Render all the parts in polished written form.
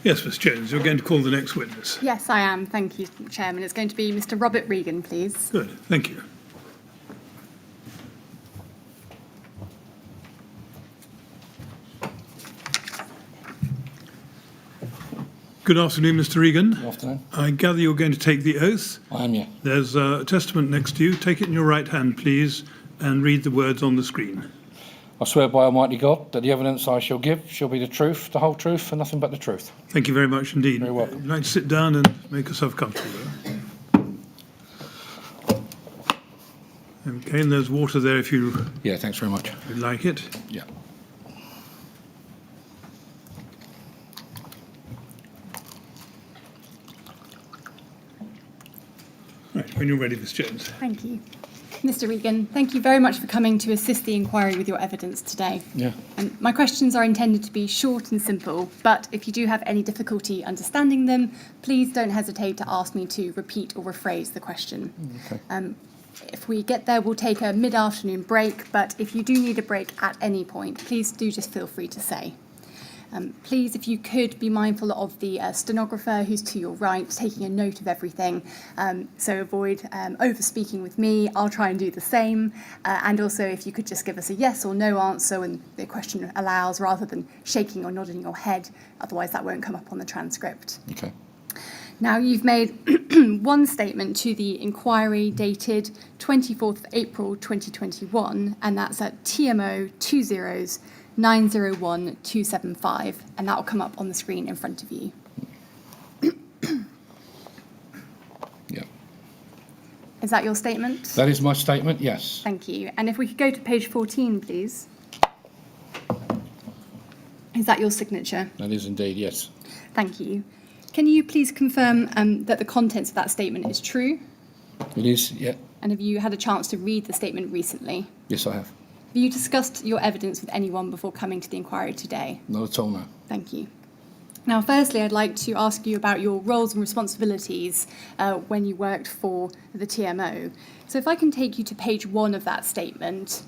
Yes, Ms Jones, you're going to call the next witness. Yes, I am. Thank you, Chairman. It's going to be Mr. Robert Regan, please. Good, thank you. Good afternoon, Mr. Regan. Good afternoon. I gather you're going to take the oath. I am, yeah. There's a testament next to you. Take it in your right hand, please, and read the words on the screen. I swear by Almighty God that the evidence I shall give shall be the truth, the whole truth, and nothing but the truth. Thank you very much indeed. Very welcome. Would you like to sit down and make yourself comfortable there? Okay, and there's water there if you Yeah, thanks very much. would like it. Yeah. Right, when you're ready, Ms Jones. Thank you. Mr. Regan, thank you very much for coming to assist the inquiry with your evidence today. Yeah. And my questions are intended to be short and simple, but if you do have any difficulty understanding them, please don't hesitate to ask me to repeat or rephrase the question. Okay. If we get there, we'll take a mid-afternoon break, but if you do need a break at any point, please do just feel free to say. Please, if you could, be mindful of the stenographer who's to your right, taking a note of everything. So avoid over-speaking with me. I'll try and do the same. And also, if you could just give us a yes or no answer when the question allows, rather than shaking or nodding your head. Otherwise, that won't come up on the transcript. Okay. Now, you've made one statement to the inquiry dated 24th of April 2021, and that's at TMO 20901-275, and that will come up on the screen in front of you. Yeah. Is that your statement? That is my statement, yes. Thank you. And if we could go to page 14, please. Is that your signature? That is indeed, yes. Thank you. Can you please confirm that the contents of that statement is true? It is, yeah. And have you had a chance to read the statement recently? Yes, I have. Have you discussed your evidence with anyone before coming to the inquiry today? Not at all, no. Thank you. Now, firstly, I'd like to ask you about your roles and responsibilities when you worked for the TMO. So if I can take you to page 1 of that statement.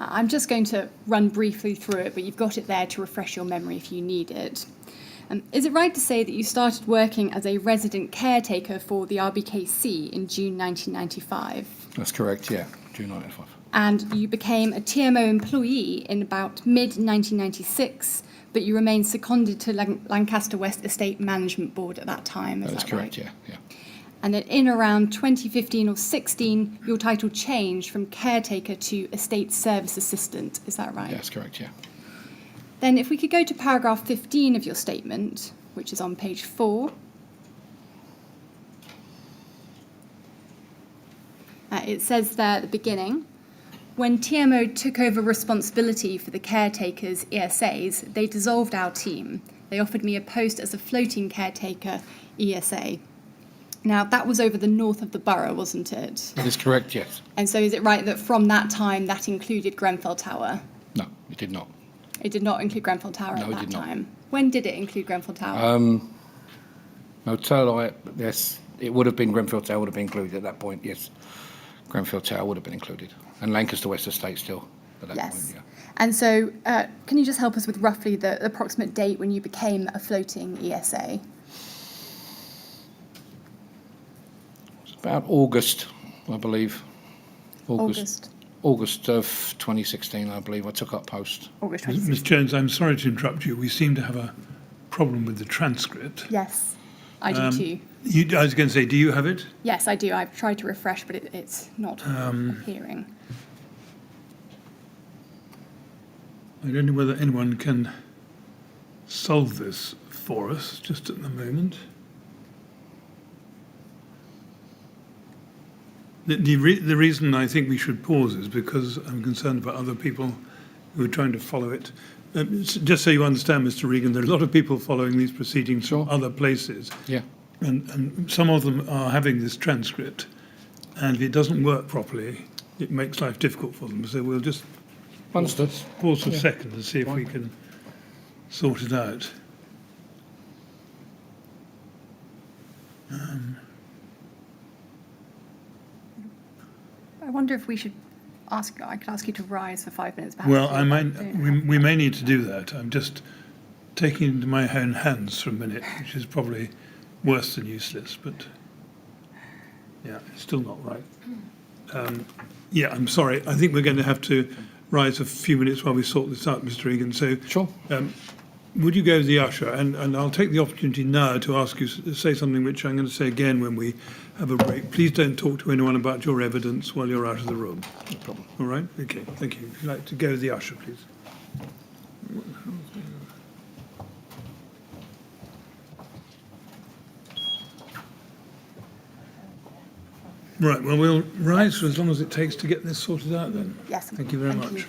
I'm just going to run briefly through it, but you've got it there to refresh your memory if you need it. Is it right to say that you started working as a resident caretaker for the RBKC in June 1995? That's correct, yeah. June 95. And you became a TMO employee in about mid-1996, but you remained seconded to Lancaster West Estate Management Board at that time, is that correct, right? yeah. And then in around 2015 or 16, your title changed from caretaker to estate service assistant, is that right? Yeah, that's correct, yeah. Then if we could go to paragraph 15 of your statement, which is on page 4. It says there at the beginning, when TMO took over responsibility for the caretakers' ESAs, they dissolved our team. They offered me a post as a floating caretaker ESA. Now, that was over the north of the borough, wasn't it? That is correct, yes. And so is it right that from that time that included Grenfell Tower? No, it did not. It did not include Grenfell Tower at that time? When did it include Grenfell Tower? No, yes, it would have been Grenfell Tower would have been included at that point, yes. Grenfell Tower would have been included. And Lancaster West Estate still at that point, yeah. And so can you just help us with roughly the approximate date when you became a floating ESA? It's about August, I believe. August of 2016, I believe. I took up post. August 2016. Ms Jones, I'm sorry to interrupt you. We seem to have a problem with the transcript. Yes, I do too. I was going to say, do you have it? Yes, I do. I've tried to refresh, but it's not appearing. I don't know whether anyone can solve this for us just at the moment. The reason I think we should pause is because I'm concerned about other people who are trying to follow it. Just so you understand, Mr. Regan, there are a lot of people following these proceedings from other places. Yeah. And some of them are having this transcript, and if it doesn't work properly, it makes life difficult for them. So we'll just Understood. pause for a second to see if we can sort it out. I wonder if we should I could ask you to rise for 5 minutes, perhaps. Well, we may need to do that. I'm just taking it into my own hands for a minute, which is probably worse than useless, but yeah, it's still not right. Yeah, I'm sorry. I think we're going to have to rise a few minutes while we sort this out, Mr. Regan. So Sure. would you go to the usher? And I'll take the opportunity now to ask you to say something which I'm going to say again when we have a break. Please don't talk to anyone about your evidence while you're out of the room. No problem. All right? Okay, thank you. If you'd like to go to the usher, please. Right, well, we'll rise for as long as it takes to get this sorted out then. Yes. Thank you very Thank much. you.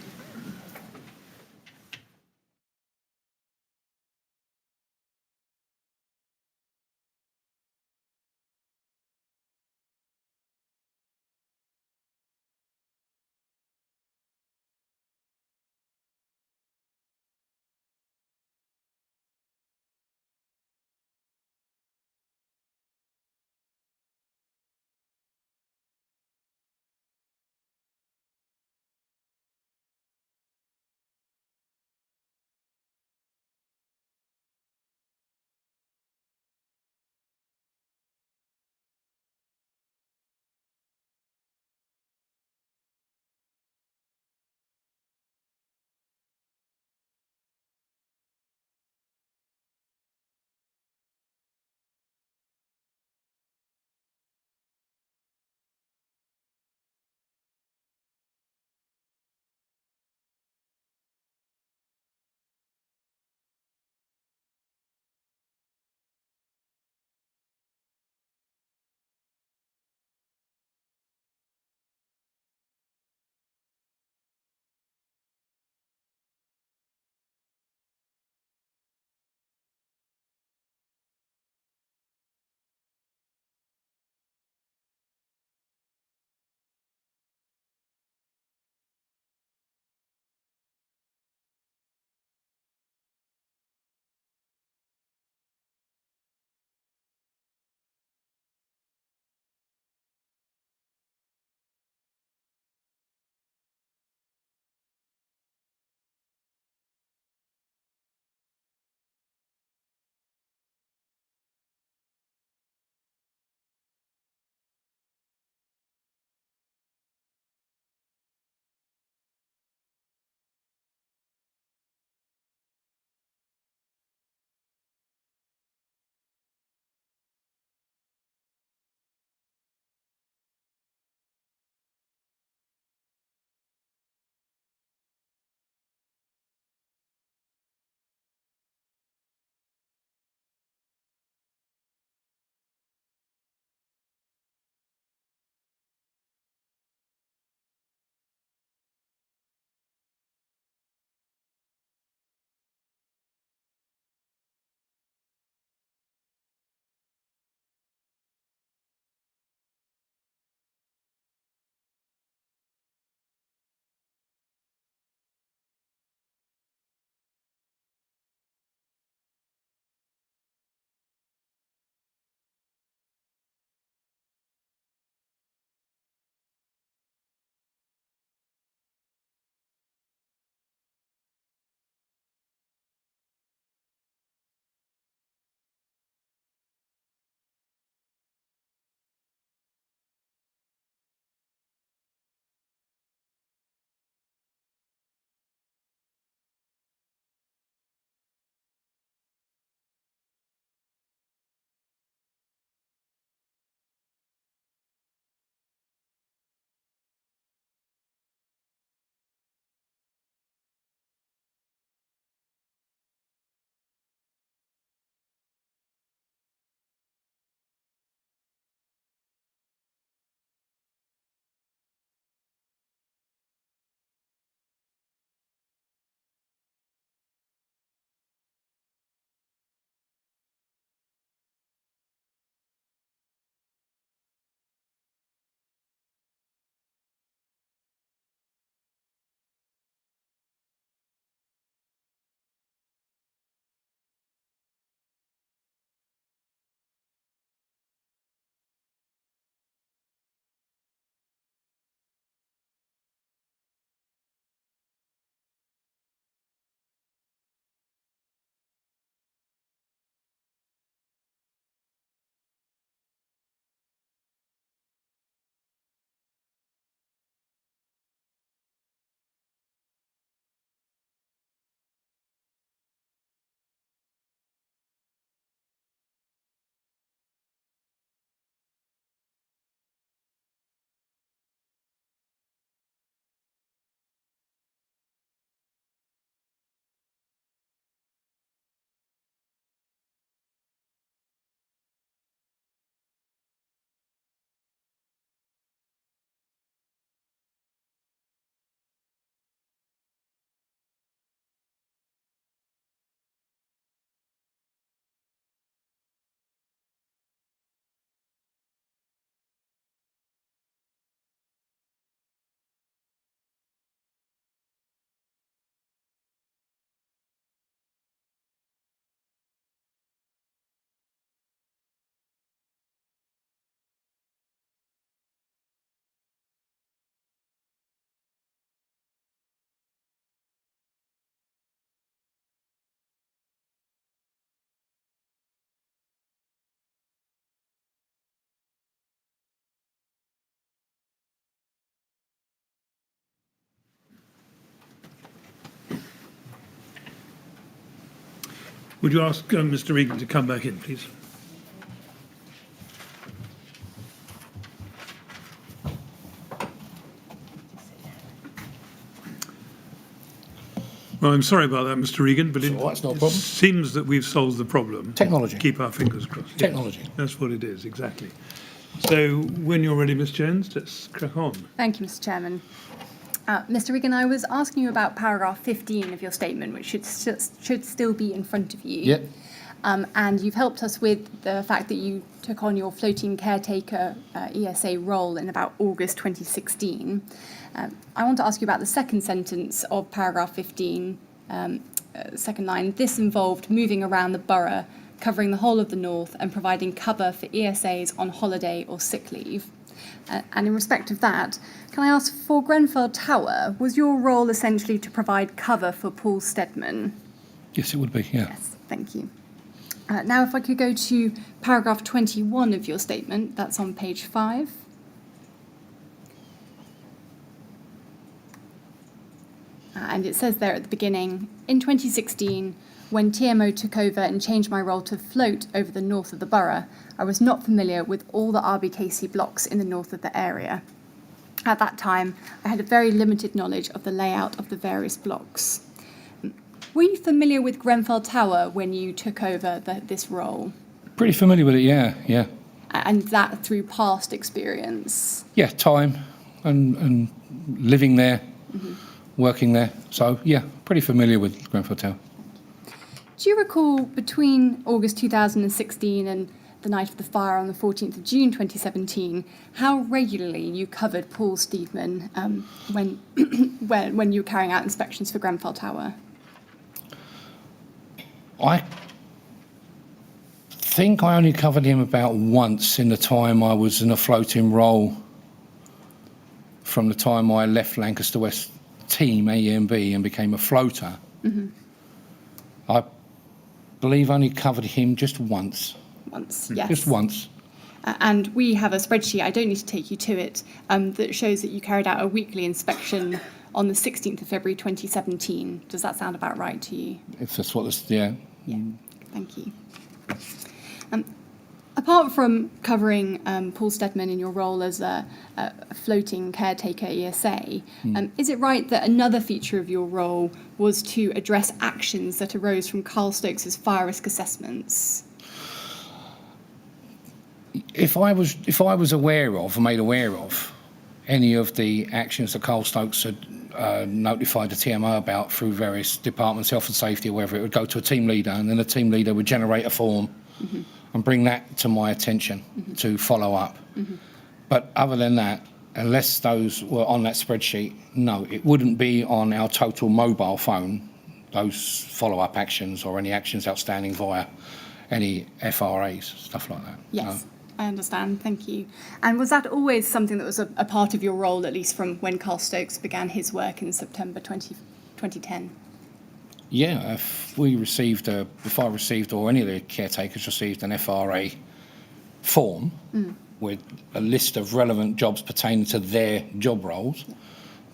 Would you ask Mr. Regan to come back in, please? Well, I'm sorry about that, Mr. Regan, but It's all right, it's not a it problem. seems that we've solved the problem. Technology. Keep our fingers crossed. Yes, Technology. that's what it is, exactly. So when you're ready, Ms. Jones, let's crack on. Thank you, Mr. Chairman. Mr. Regan, I was asking you about paragraph 15 of your statement, which should still be in front of you. Yep. And you've helped us with the fact that you took on your floating caretaker ESA role in about August 2016. I want to ask you about the second sentence of paragraph 15, second line. This involved moving around the borough, covering the whole of the north and providing cover for ESAs on holiday or sick leave. And in respect of that, can I ask, for Grenfell Tower, was your role essentially to provide cover for Paul Steadman? Yes, it would be, yeah. Yes, thank you. Now, if I could go to paragraph 21 of your statement, that's on page 5. And it says there at the beginning, in 2016, when TMO took over and changed my role to float over the north of the borough, I was not familiar with all the RBKC blocks in the north of the area. At that time, I had a very limited knowledge of the layout of the various blocks. Were you familiar with Grenfell Tower when you took over this role? Pretty familiar with it, yeah, yeah. And that through past experience? Yeah, time and living there, working there. So, yeah, pretty familiar with Grenfell Tower. Do you recall between August 2016 and the night of the fire on the 14th of June 2017, how regularly you covered Paul Steadman when you were carrying out inspections for Grenfell Tower? I think I only covered him about once in the time I was in a floating role from the time I left Lancaster West team, AEMB, and became a floater. I believe I only covered him just once. Once, yes. Just once. And we have a spreadsheet, I don't need to take you to it, that shows that you carried out a weekly inspection on the 16th of February 2017. Does that sound about right to you? If that's what this, yeah. Yeah, thank you. Apart from covering Paul Steadman in your role as a floating caretaker ESA, is it right that another feature of your role was to address actions that arose from Carl Stokes' fire risk assessments? If I was aware of, or made aware of, any of the actions that Carl Stokes had notified the TMO about through various departments, health and safety or wherever, it would go to a team leader, and then the team leader would generate a form and bring that to my attention to follow up. But other than that, unless those were on that spreadsheet, no, it wouldn't be on our total mobile phone, those follow-up actions or any actions outstanding via any FRAs, stuff like that. Yes, No. I understand, thank you. And was that always something that was a part of your role, at least from when Carl Stokes began his work in September 2010? Yeah, if I received, or any of the caretakers received an FRA form with a list of relevant jobs pertaining to their job roles,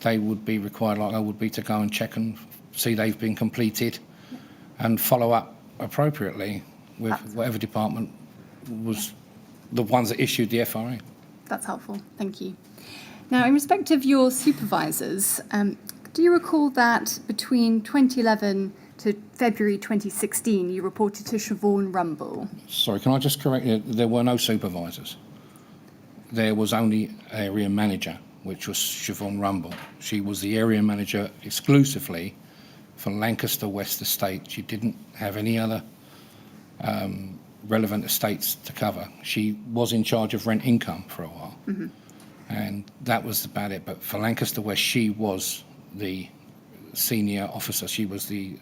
they would be required, like I would be, to go and check and see they've been completed and follow up appropriately with whatever department was the ones that issued the FRA. That's helpful, thank you. Now, in respect of your supervisors, do you recall that between 2011 to February 2016, you reported to Siobhan Rumble? Sorry, can I just correct you? There were no supervisors. There was only area manager, which was Siobhan Rumble. She was the area manager exclusively for Lancaster West Estate. She didn't have any other relevant estates to cover. She was in charge of rent income for a while, and that was about it. But for Lancaster West, she was the senior officer. She was the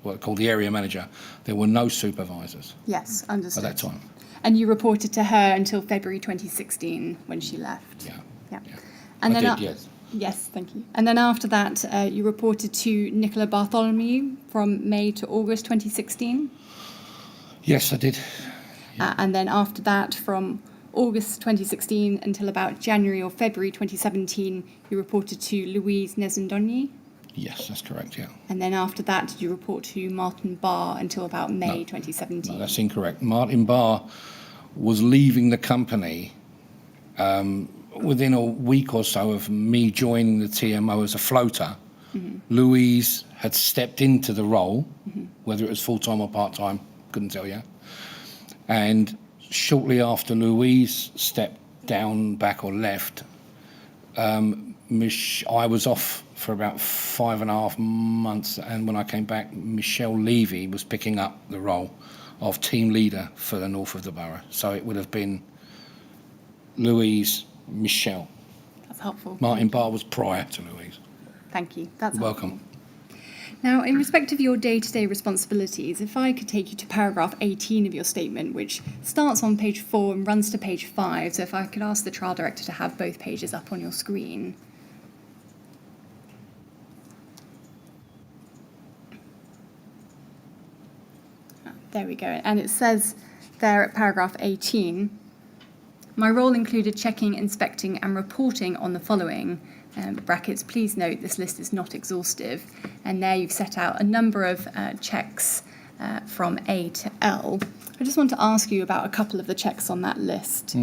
what called the area manager. There were no supervisors Yes, understood. at that time. And you reported to her until February 2016 when she left? Yeah. Yeah. Yeah. And I then did, yes. Yes, thank you. And then after that, you reported to Nicola Bartholomew from May to August 2016? Yes, I did. And then after that, from August 2016 until about January or February 2017, you reported to Louise Nezendonyi? Yes, that's correct, yeah. And then after that, did you report to Martin Barr until about May 2017? No, that's incorrect. Martin Barr was leaving the company within a week or so of me joining the TMO as a floater. Louise had stepped into the role, whether it was full-time or part-time, couldn't tell you. And shortly after Louise stepped down, back or left, I was off for about 5.5 months, and when I came back, Michelle Levy was picking up the role of team leader for the north of the borough. So it would have been Louise, Michelle. That's helpful. Martin Barr was prior to Louise. Thank you. That's You're helpful. welcome. Now, in respect of your day-to-day responsibilities, if I could take you to paragraph 18 of your statement, which starts on page 4 and runs to page 5, so if I could ask the trial director to have both pages up on your screen. There we go. And it says there at paragraph 18, my role included checking, inspecting and reporting on the following. Brackets, please note this list is not exhaustive. And there you've set out a number of checks from A to L. I just want to ask you about a couple of the checks on that list.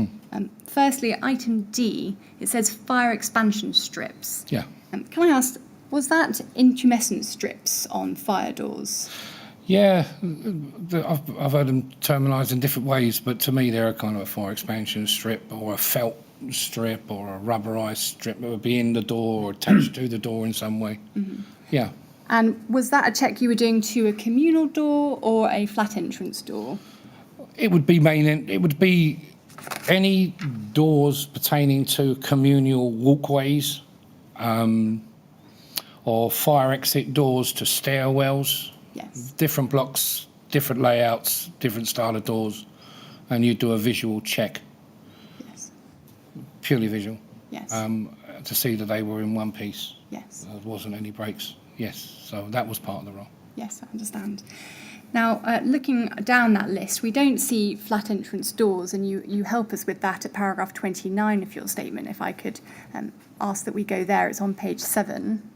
Firstly, item D, it says fire expansion strips. Yeah. Can I ask, was that intumescent strips on fire doors? Yeah, I've heard them terminised in different ways, but to me they're a kind of a fire expansion strip or a felt strip or a rubberised strip that would be in the door or attached to the door in some way. Yeah. And was that a check you were doing to a communal door or a flat entrance door? It would be any doors pertaining to communal walkways or fire exit doors to stairwells. Yes. Different blocks, different layouts, different style of doors, and you do a visual check, Yes. purely visual, Yes. to see that they were in one piece. Yes. There wasn't any breaks. Yes, so that was part of the role. Yes, I understand. Now, looking down that list, we don't see flat entrance doors, and you help us with that at paragraph 29 of your statement. If I could ask that we go there, it's on page 7.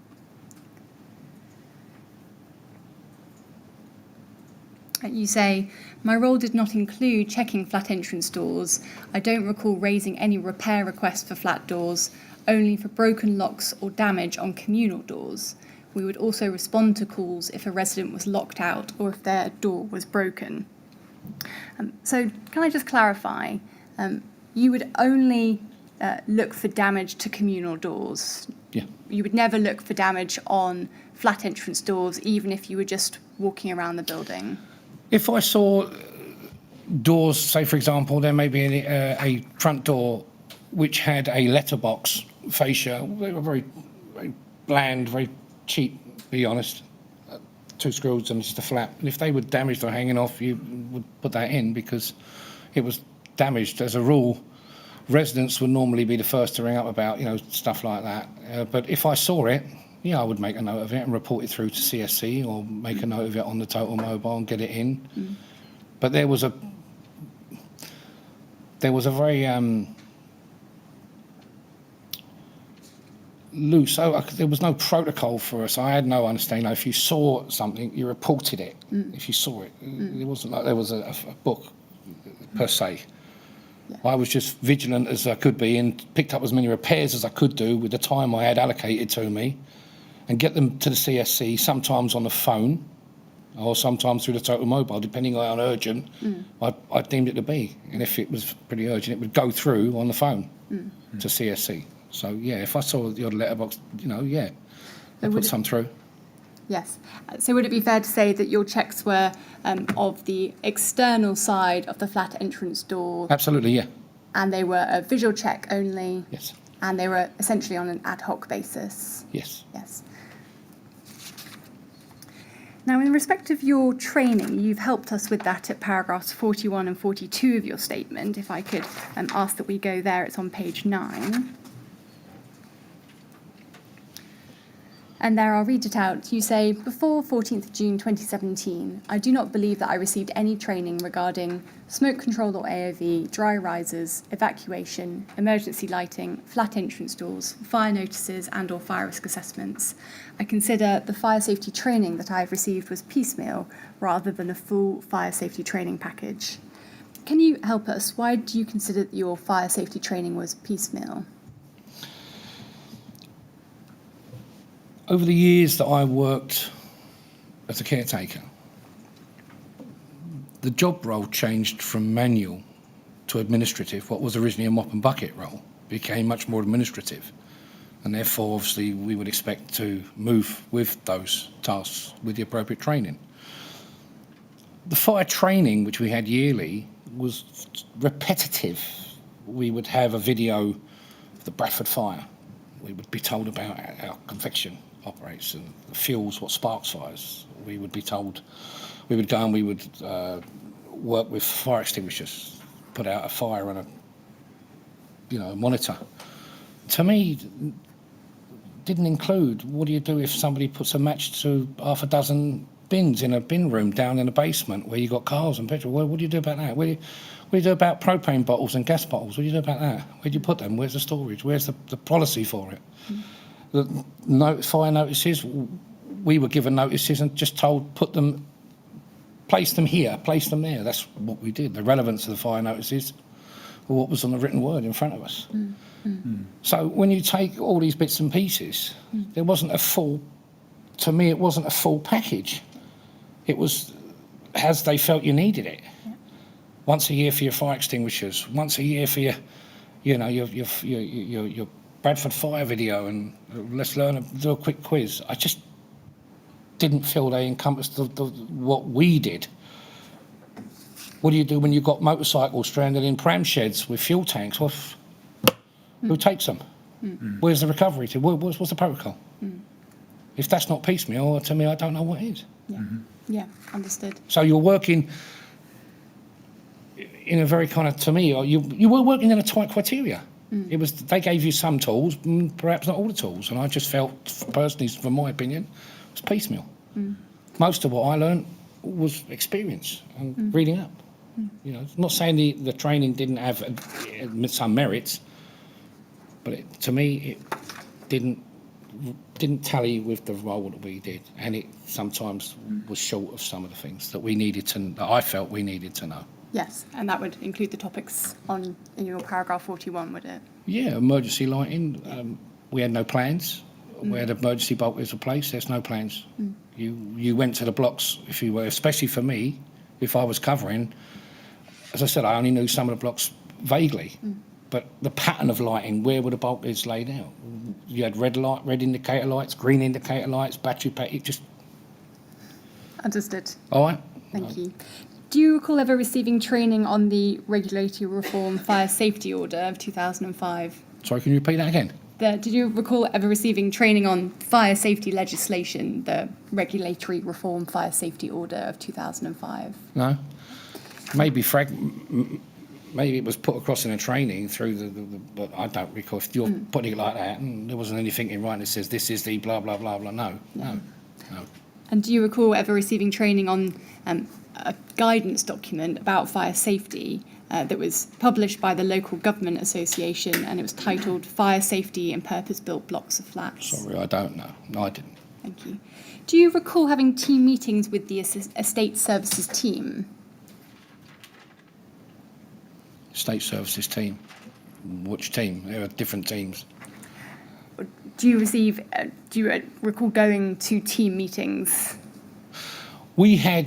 You say, my role did not include checking flat entrance doors. I don't recall raising any repair requests for flat doors, only for broken locks or damage on communal doors. We would also respond to calls if a resident was locked out or if their door was broken. So can I just clarify, you would only look for damage to communal doors? Yeah. You would never look for damage on flat entrance doors, even if you were just walking around the building? If I saw doors, say for example, there may be a front door which had a letterbox fascia, they were very, very bland, very cheap, to be honest. 2 screws and just a flap. And if they were damaged or hanging off, you would put that in because it was damaged. As a rule, residents would normally be the first to ring up about, stuff like that. But if I saw it, yeah, I would make a note of it and report it through to CSC or make a note of it on the Total Mobile and get it in. But there was a very loose. There was no protocol for us. I had no understanding. If you saw something, you reported it. If you saw it, it wasn't like there was a book per se. Yeah. I was just vigilant as I could be and picked up as many repairs as I could do with the time I had allocated to me, and get them to the CSC, sometimes on the phone or sometimes through the Total Mobile, depending on how urgent I deemed it to be. And if it was pretty urgent, it would go through on the phone to CSC. So, yeah, if I saw the odd letterbox, I put some through. Yes. So would it be fair to say that your checks were of the external side of the flat entrance door? Absolutely, yeah. And they were a visual check only? Yes. And they were essentially on an ad hoc basis? Yes. Yes. Now, in respect of your training, you've helped us with that at paragraphs 41 and 42 of your statement. If I could ask that we go there, it's on page 9. And there I'll read it out. You say, before 14th of June 2017, I do not believe that I received any training regarding smoke control or AOV, dry risers, evacuation, emergency lighting, flat entrance doors, fire notices and or fire risk assessments. I consider the fire safety training that I have received was piecemeal rather than a full fire safety training package. Can you help us? Why do you consider that your fire safety training was piecemeal? Over the years that I worked as a caretaker, the job role changed from manual to administrative. What was originally a mop and bucket role became much more administrative. And therefore, obviously, we would expect to move with those tasks with the appropriate training. The fire training, which we had yearly, was repetitive. We would have a video of the Bradford fire. We would be told about our convection operates and the fuels, what sparks fires. We would be told, we would go and we would work with fire extinguishers, put out a fire on a monitor. To me, didn't include what do you do if somebody puts a match to half a dozen bins in a bin room down in the basement where you've got cars and petrol. What do you do about that? What do you do about propane bottles and gas bottles? What do you do about that? Where do you put them? Where's the storage? Where's the policy for it? The fire notices, we were given notices and just told, place them here, place them there. That's what we did. The relevance of the fire notices were what was on the written word in front of us. So when you take all these bits and pieces, there wasn't a full, to me, it wasn't a full package. It was as they felt you needed it. Yeah. Once a year for your fire extinguishers, once a year for your Bradford fire video, and let's do a quick quiz. I just didn't feel they encompassed what we did. What do you do when you've got motorcycles stranded in pram sheds with fuel tanks? Well, who takes them? Where's the recovery to? What's the protocol? If that's not piecemeal, to me, I don't know what is. Yeah, yeah, understood. So you're working in a very kind of, to me, you were working in a tight criteria. It was, they gave you some tools, perhaps not all the tools, and I just felt, personally, from my opinion, it was piecemeal. Most of what I learned was experience and reading up. You know, not saying the training didn't have some merits, but to me, it didn't tally with the role that we did, and it sometimes was short of some of the things that I felt we needed to know. Yes, and that would include the topics in your paragraph 41, would it? Yeah, emergency lighting. We had no plans. Where the emergency bulb is replaced, there's no plans. You went to the blocks, if you were, especially for me, if I was covering. As I said, I only knew some of the blocks vaguely, but the pattern of lighting, where were the bulkheads laid out? You had red indicator lights, green indicator lights, battery pack. It just understood. All right. Thank you. Do you recall ever receiving training on the Regulatory Reform Fire Safety Order of 2005? Sorry, can you repeat that again? Did you recall ever receiving training on fire safety legislation, the Regulatory Reform Fire Safety Order of 2005? No. Maybe maybe it was put across in a training through but I don't recall. If you're putting it like that, and there wasn't anything in writing that says this is the blah, blah, blah, blah. No. And do you recall ever receiving training on a guidance document about fire safety that was published by the local government association, and it was titled Fire Safety in Purpose-Built Blocks of Flats? Sorry, I don't know. No, I didn't. Thank you. Do you recall having team meetings with the estate services team? Estate services team? Which team? There are different teams. Do you recall going to team meetings? We had,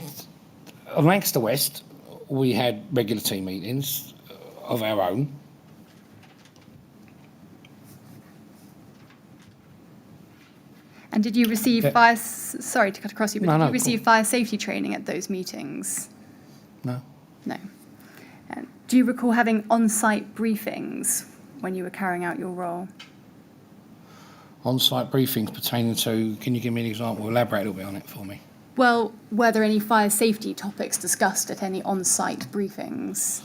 on Lancaster West, we had regular team meetings of our own. And did you receive sorry to cut across you, but did you receive fire safety training at those meetings? No. No. Do you recall having on-site briefings when you were carrying out your role? On-site briefings pertaining to, can you give me an example, elaborate a little bit on it for me? Well, were there any fire safety topics discussed at any on-site briefings?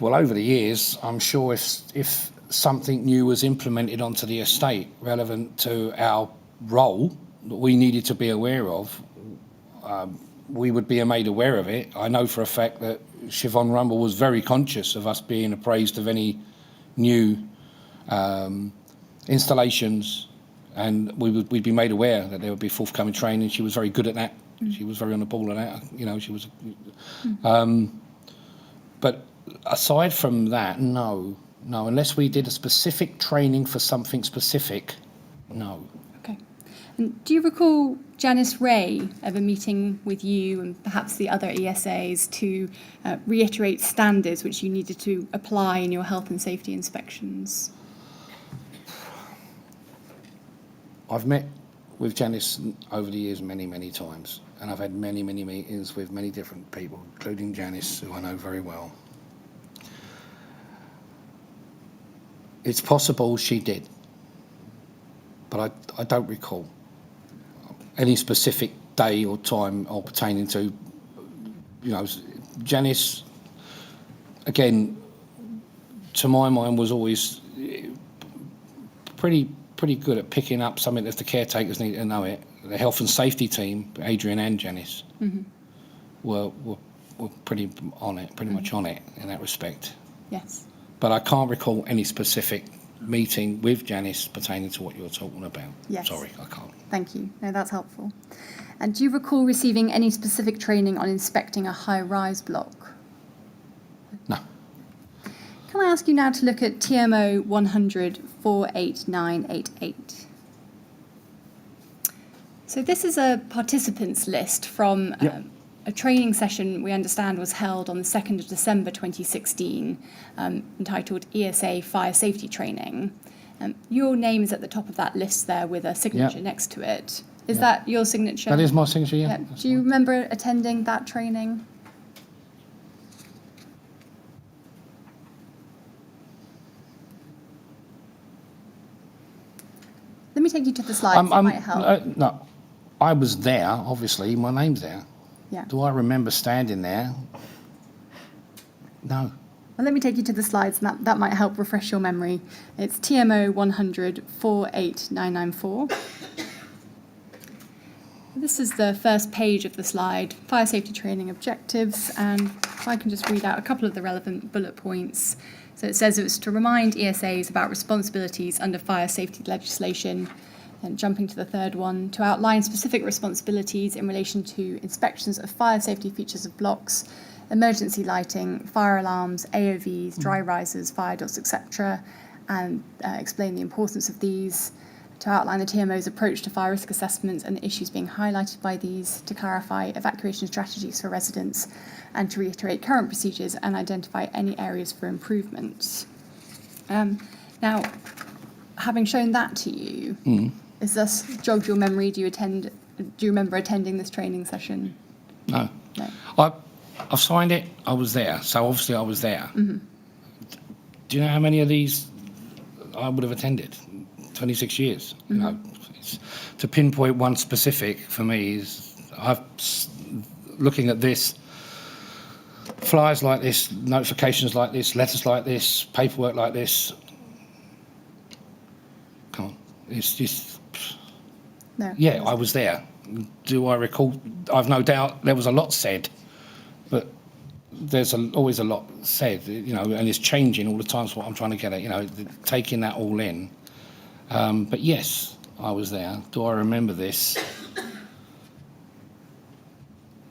Well, over the years, I'm sure if something new was implemented onto the estate relevant to our role that we needed to be aware of, we would be made aware of it. I know for a fact that Siobhan Rumble was very conscious of us being appraised of any new installations, and we'd be made aware that there would be forthcoming training. She was very good at that. She was very on the ball at that. You know, she was. But aside from that, no, unless we did a specific training for something specific, no. Okay. And do you recall Janice Ray ever meeting with you and perhaps the other ESAs to reiterate standards which you needed to apply in your health and safety inspections? I've met with Janice over the years many times, and I've had many meetings with many different people, including Janice, who I know very well. It's possible she did, but I don't recall any specific day or time or pertaining to, you know, Janice, again, to my mind, was always pretty good at picking up something if the caretakers need to know it. The health and safety team, Adrian and Janice, were pretty on it, pretty much on it in that respect. Yes. But I can't recall any specific meeting with Janice pertaining to what you're talking about. Yes. Sorry, I can't. Thank you. No, that's helpful. And do you recall receiving any specific training on inspecting a high-rise block? No. Can I ask you now to look at TMO 100 48988? So this is a participants list from a training session we understand was held on the 2nd of December 2016, entitled ESA Fire Safety Training. Your name is at the top of that list there with a signature next to it. Is that your signature? That is my signature, yeah. Do you remember attending that training? Let me take you to the slides, that might help. No, I was there, obviously, my name's there. Yeah. Do I remember standing there? No. Well, let me take you to the slides, and that might help refresh your memory. It's TMO 100 48994. This is the first page of the slide, fire safety training objectives, and if I can just read out a couple of the relevant bullet points. So it says it was to remind ESAs about responsibilities under fire safety legislation, and jumping to the third one, to outline specific responsibilities in relation to inspections of fire safety features of blocks, emergency lighting, fire alarms, AOVs, dry risers, fire doors, etc., and explain the importance of these, to outline the TMO's approach to fire risk assessments and the issues being highlighted by these, to clarify evacuation strategies for residents, and to reiterate current procedures and identify any areas for improvement. Now, having shown that to you, is this jogged your memory? Do you remember attending this training session? No. No. I've signed it, I was there, so obviously I was there. Do you know how many of these I would have attended? 26 years. You know, to pinpoint one specific for me is, looking at this, flyers like this, notifications like this, letters like this, paperwork like this. Come on, it's just. No. Yeah, I was there. Do I recall? I've no doubt there was a lot said, but there's always a lot said, you know, and it's changing all the time. Is what I'm trying to get at, you know, taking that all in. But yes, I was there. Do I remember this?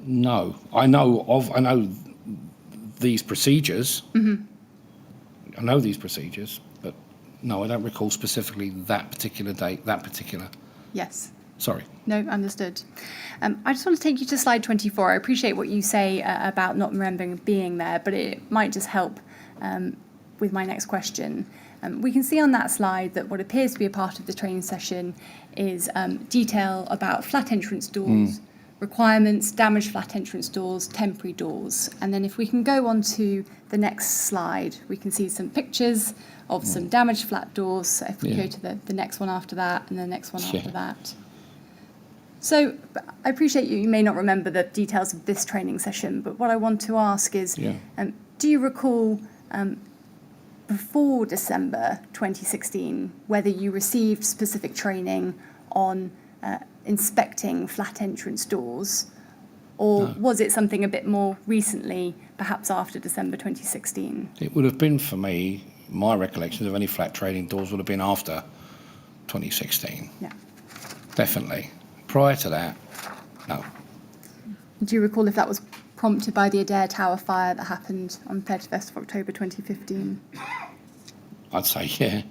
No. I know these procedures. I know these procedures, but no, I don't recall specifically that particular date, that particular. Yes. Sorry. No, understood. I just want to take you to slide 24. I appreciate what you say about not remembering being there, but it might just help with my next question. We can see on that slide that what appears to be a part of the training session is detail about flat entrance doors, requirements, damaged flat entrance doors, temporary doors. And then if we can go on to the next slide, we can see some pictures of some damaged flat doors. So if we go to the next one after that and the next one after that. So I appreciate you may not remember the details of this training session, but what I want to ask is, do you recall before December 2016 whether you received specific training on inspecting flat entrance doors? Or was it something a bit more recently, perhaps after December 2016? It would have been, for me, my recollections of any flat trading doors would have been after 2016. Yeah. Definitely. Prior to that, no. Do you recall if that was prompted by the Adair Tower fire that happened on 31st of October 2015? I'd say, yeah.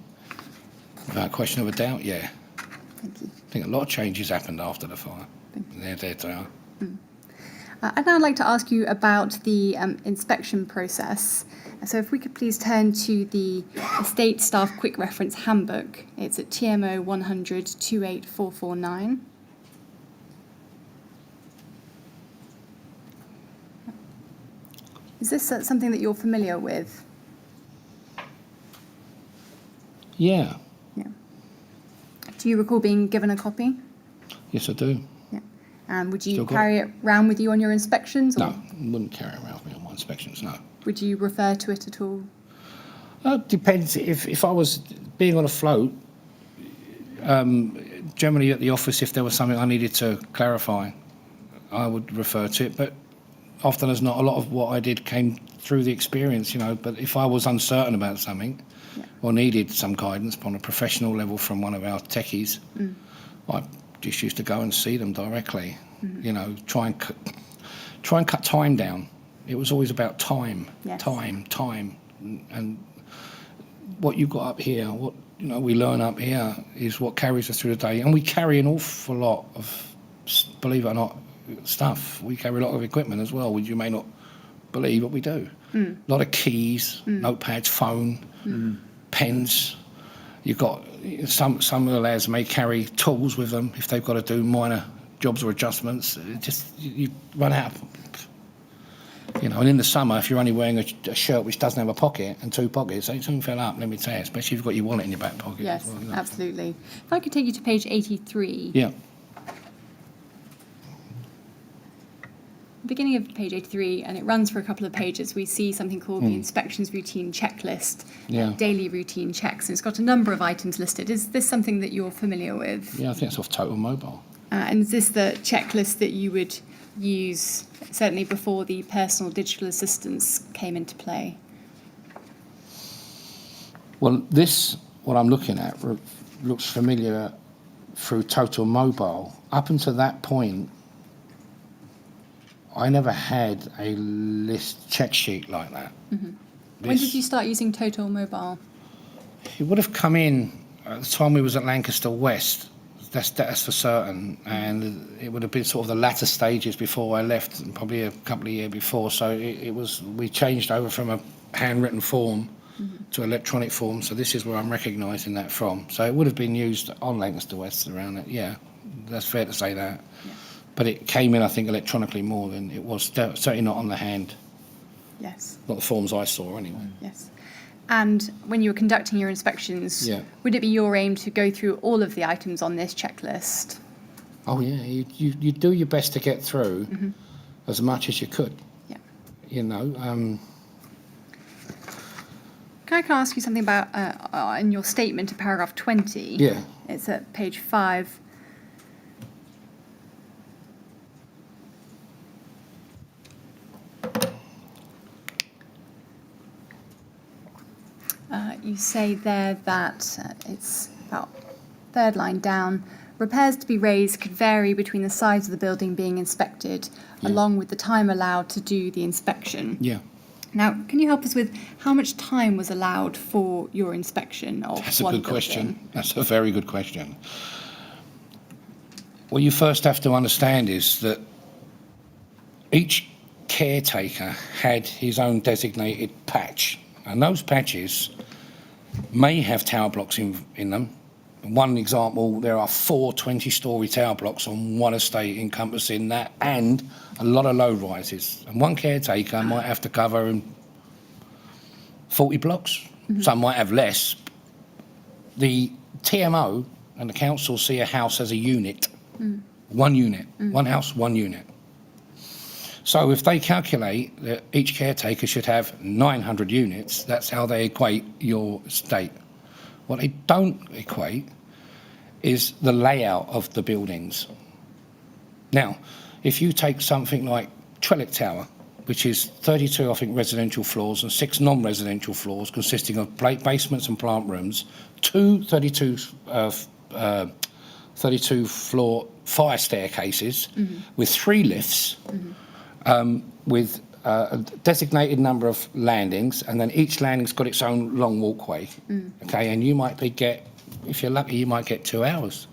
Without question of a doubt, yeah. Thank you. I think a lot of changes happened after the fire. They're there to are. I'd now like to ask you about the inspection process. So if we could please turn to the Estate Staff Quick Reference Handbook. It's at TMO 100 28449. Is this something that you're familiar with? Yeah. Yeah. Do you recall being given a copy? Yes, I do. Yeah. And would you Still got carry it round with you on your inspections? No, wouldn't carry it around with me on my inspections, no. Would you refer to it at all? Depends. If I was being on a float, generally at the office, if there was something I needed to clarify, I would refer to it. But often as not, a lot of what I did came through the experience, you know. But if I was uncertain about something or needed some guidance on a professional level from one of our techies, I just used to go and see them directly, you know, try and cut time down. It was always about time, time. And what you got up here, what we learn up here is what carries us through the day. And we carry an awful lot of, believe it or not, stuff. We carry a lot of equipment as well, which you may not believe, but we do. A lot of keys, notepads, phone, pens. You've got some of the lads may carry tools with them if they've got to do minor jobs or adjustments. You run out. And in the summer, if you're only wearing a shirt which doesn't have a pocket and two pockets, they soon fill up, let me tell you, especially if you've got your wallet in your back pocket. Yes, as well, absolutely. If I could take you to page 83. Yeah. Beginning of page 83, and it runs for a couple of pages, we see something called the inspections routine checklist, daily routine checks, and it's got a number of items listed. Is this something that you're familiar with? Yeah, I think it's off Total Mobile. And is this the checklist that you would use, certainly before the personal digital assistants came into play? Well, what I'm looking at, looks familiar through Total Mobile. Up until that point, I never had a list check sheet like that. When did you start using Total Mobile? It would have come in at the time we was at Lancaster West. That's for certain, and it would have been sort of the latter stages before I left, and probably a couple of years before. So we changed over from a handwritten form to electronic form. So this is where I'm recognising that from. So it would have been used on Lancaster West around it. Yeah, that's fair to say that. Yeah. But it came in, I think, electronically more than it was. Certainly not on the hand. Yes. Not the forms I saw, anyway. Yes. And when you were conducting your inspections, would it be your aim to go through all of the items on this checklist? Oh, yeah. You do your best to get through as much as you could. Yeah. Can I ask you something about, in your statement in paragraph 20? Yeah. It's at page 5. You say there that it's about third line down. Repairs to be raised could vary between the size of the building being inspected, along with the time allowed to do the inspection. Yeah. Now, can you help us with how much time was allowed for your inspection of That's a one good building? question. That's a very good question. What you first have to understand is that each caretaker had his own designated patch, and those patches may have tower blocks in them. One example, there are 4 20-storey tower blocks on one estate encompassing that, and a lot of low rises. And one caretaker might have to cover 40 blocks. Some might have less. The TMO and the council see a house as a unit. One unit. One house, one unit. So if they calculate that each caretaker should have 900 units, that's how they equate your estate. What they don't equate is the layout of the buildings. Now, if you take something like Trellick Tower, which is 32, I think, residential floors and 6 non-residential floors consisting of basements and plant rooms, 2 32-floor fire staircases with 3 lifts, with a designated number of landings, and then each landing's got its own long walkway. Okay, and you might if you're lucky, you might get 2 hours.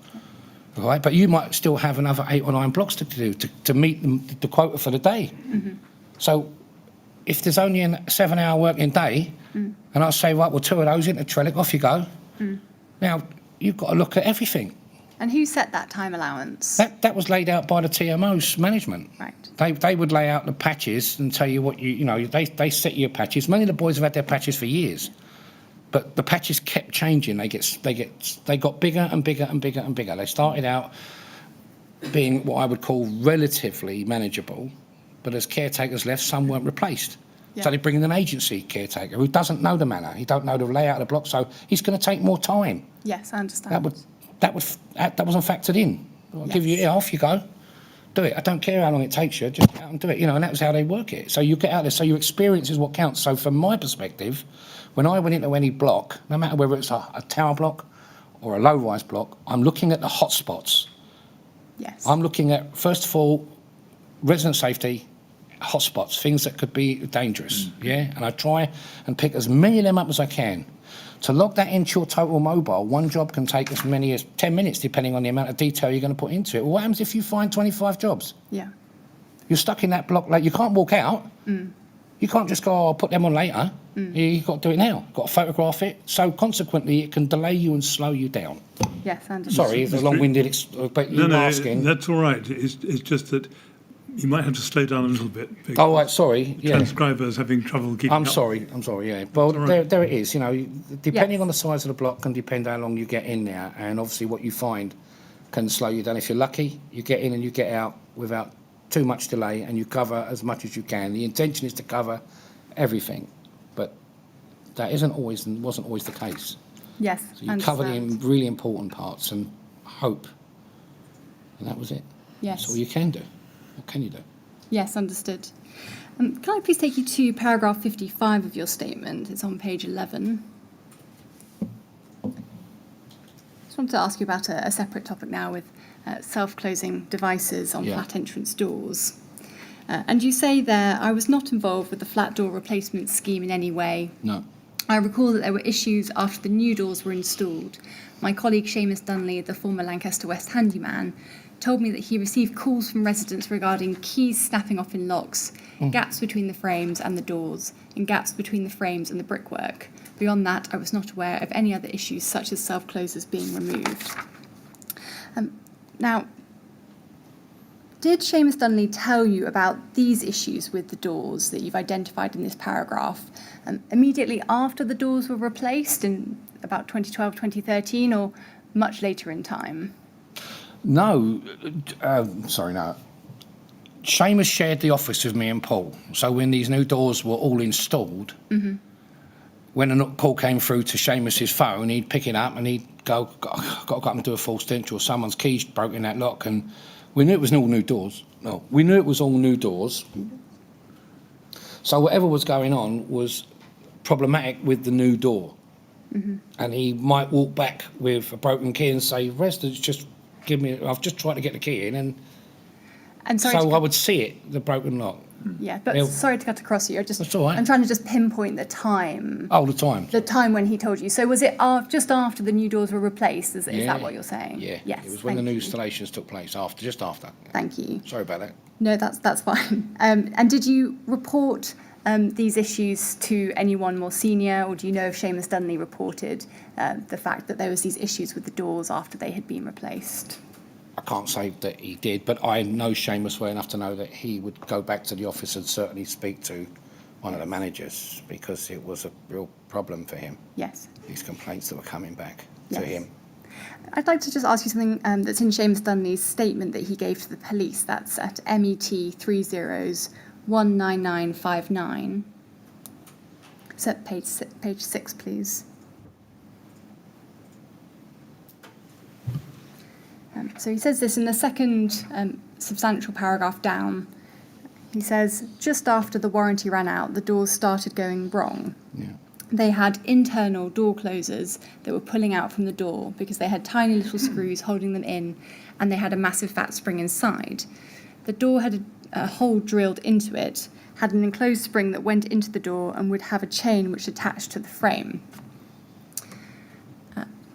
All right, but you might still have another 8 or 9 blocks to do to meet the quota for the day. So if there's only a 7-hour working day, and I say, right, well, 2 of those into Trellick, off you go. Now, you've got to look at everything. And who set that time allowance? That was laid out by the TMO's management. Right. They would lay out the patches and tell you what they set your patches. Many of the boys have had their patches for years, but the patches kept changing. They got bigger and bigger and bigger and bigger. They started out being what I would call relatively manageable, but as caretakers left, some weren't replaced. Yeah. So they bring in an agency caretaker who doesn't know the manor, he don't know the layout of the block, so he's going to take more time. Yes, I understand. That wasn't factored in. I'll give you, off you go, do it. I don't care how long it takes you, just get out and do it. And that was how they work it. So you get out there, so your experience is what counts. So from my perspective, when I went into any block, no matter whether it's a tower block or a low-rise block, I'm looking at the hot spots. Yes. I'm looking at, first of all, resident safety, hotspots, things that could be dangerous, and I try and pick as many of them up as I can. To log that into your total mobile, one job can take as many as 10 minutes, depending on the amount of detail you're going to put into it. Well, what happens if you find 25 jobs? Yeah. You're stuck in that block, you can't walk out. You can't just go, I'll put them on later. You've got to do it now. You've got to photograph it. So consequently, it can delay you and slow you down. Yes, I understand. Sorry, it's a long-winded, but you're asking. That's all right. It's just that you might have to slow down a little bit. Oh, right, sorry. Yeah. Transcribers having trouble keeping I'm up. sorry, yeah. Well, there it is. Depending on the size of the block can depend how long you get in there, and obviously what you find can slow you down. If you're lucky, you get in and you get out without too much delay, and you cover as much as you can. The intention is to cover everything, but that wasn't always the case. Yes, So you cover the really important parts and hope, and that was it. Yes. That's all you can do. What can you do? Yes, understood. Can I please take you to paragraph 55 of your statement? It's on page 11. Just wanted to ask you about a separate topic now with self-closing devices on flat entrance doors. And you say there, I was not involved with the flat door replacement scheme in any way. No. I recall that there were issues after the new doors were installed. My colleague Seamus Dunley, the former Lancaster West handyman, told me that he received calls from residents regarding keys snapping off in locks, gaps between the frames and the doors, and gaps between the frames and the brickwork. Beyond that, I was not aware of any other issues such as self-closers being removed. Now, did Seamus Dunley tell you about these issues with the doors that you've identified in this paragraph immediately after the doors were replaced in about 2012, 2013, or much later in time? No. Seamus shared the office with me and Paul. So when these new doors were all installed, when a call came through to Seamus's phone, he'd pick it up and he'd go, got to go up and do a full stint, or someone's keys broke in that lock, and we knew it was all new doors. No, we knew it was all new doors. So whatever was going on was problematic with the new door. And he might walk back with a broken key and say, residents, just give me, I've just tried to get the key in, and so I would see it, the broken lock. Yeah, but sorry to cut across you. That's all right. I'm trying to just pinpoint the time. Oh, the time. The time when he told you. So was it just after the new doors were replaced? Is that what you're saying? Yeah. Yes. It was when the new installations took place, just after. Thank you. Sorry about that. No, that's fine. And did you report these issues to anyone more senior, or do you know if Seamus Dunley reported the fact that there was these issues with the doors after they had been replaced? I can't say that he did, but I know Seamus well enough to know that he would go back to the office and certainly speak to one of the managers, because it was a real problem for him. Yes. These complaints that were coming back to him. I'd like to just ask you something that's in Seamus Dunley's statement that he gave to the police. That's at MET 30-19959. So page 6, please. So he says this in the second substantial paragraph down. He says, just after the warranty ran out, the doors started going wrong. Yeah. They had internal door closers that were pulling out from the door because they had tiny little screws holding them in, and they had a massive fat spring inside. The door had a hole drilled into it, had an enclosed spring that went into the door and would have a chain which attached to the frame.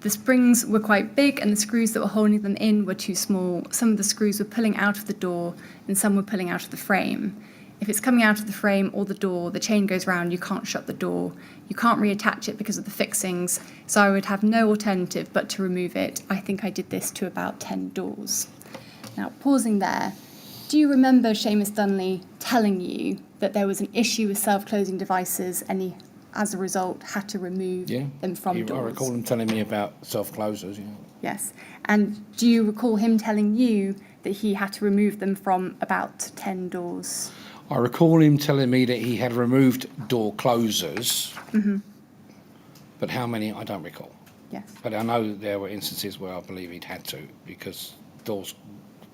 The springs were quite big and the screws that were holding them in were too small. Some of the screws were pulling out of the door and some were pulling out of the frame. If it's coming out of the frame or the door, the chain goes round, you can't shut the door. You can't reattach it because of the fixings, so I would have no alternative but to remove it. I think I did this to about 10 doors. Now, pausing there, do you remember Seamus Dunley telling you that there was an issue with self-closing devices and he, as a result, had to remove them from doors? I recall him telling me about self-closers, Yes. And do you recall him telling you that he had to remove them from about 10 doors? I recall him telling me that he had removed door closers, but how many, I don't recall. Yes. But I know there were instances where I believe he'd had to because doors,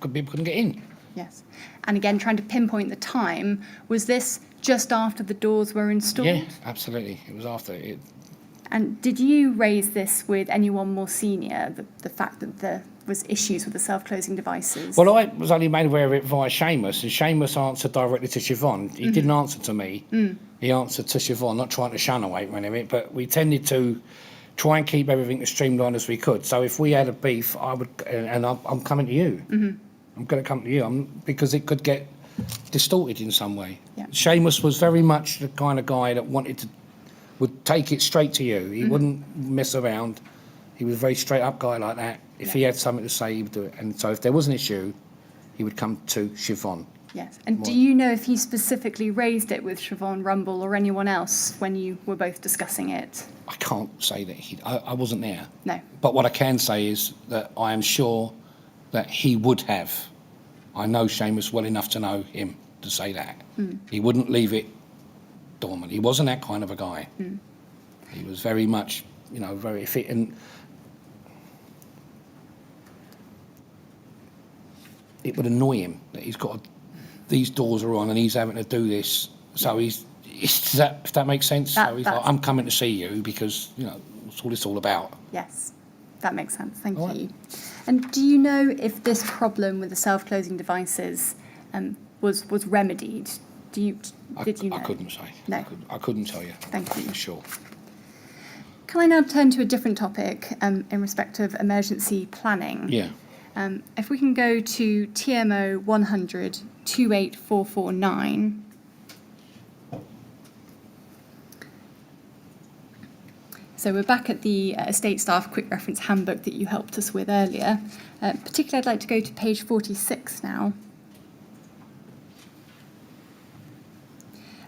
people couldn't get in. Yes. And again, trying to pinpoint the time, was this just after the doors were installed? Yeah, absolutely. It was after it. And did you raise this with anyone more senior, the fact that there was issues with the self-closing devices? Well, I was only made aware of it via Seamus, and Seamus answered directly to Siobhan. He didn't answer to me. He answered to Siobhan, not trying to shun away from anything, but we tended to try and keep everything as streamlined as we could. So if we had a beef, I would, and I'm coming to you. I'm going to come to you because it could get distorted in some way. Yeah. Seamus was very much the kind of guy that would take it straight to you. He wouldn't mess around. He was a very straight up guy like that. If he had something to say, he would do it. And so if there was an issue, he would come to Siobhan. Yes. And do you know if he specifically raised it with Siobhan Rumble or anyone else when you were both discussing it? I can't say that I wasn't there. No. But what I can say is that I am sure that he would have. I know Seamus well enough to know him to say that. He wouldn't leave it dormant. He wasn't that kind of a guy. He was very much, very fit. And it would annoy him that he's got these doors are on and he's having to do this. So if that makes sense. So he's like, I'm coming to see you because, that's all it's all about. Yes, that makes sense. Thank you. And do you know if this problem with the self-closing devices was remedied? Did you know? I couldn't say. No. I couldn't tell you. Thank you. For sure. Can I now turn to a different topic in respect of emergency planning? Yeah. If we can go to TMO 100 28449. So we're back at the Estate Staff Quick Reference Handbook that you helped us with earlier. Particularly, I'd like to go to page 46 now.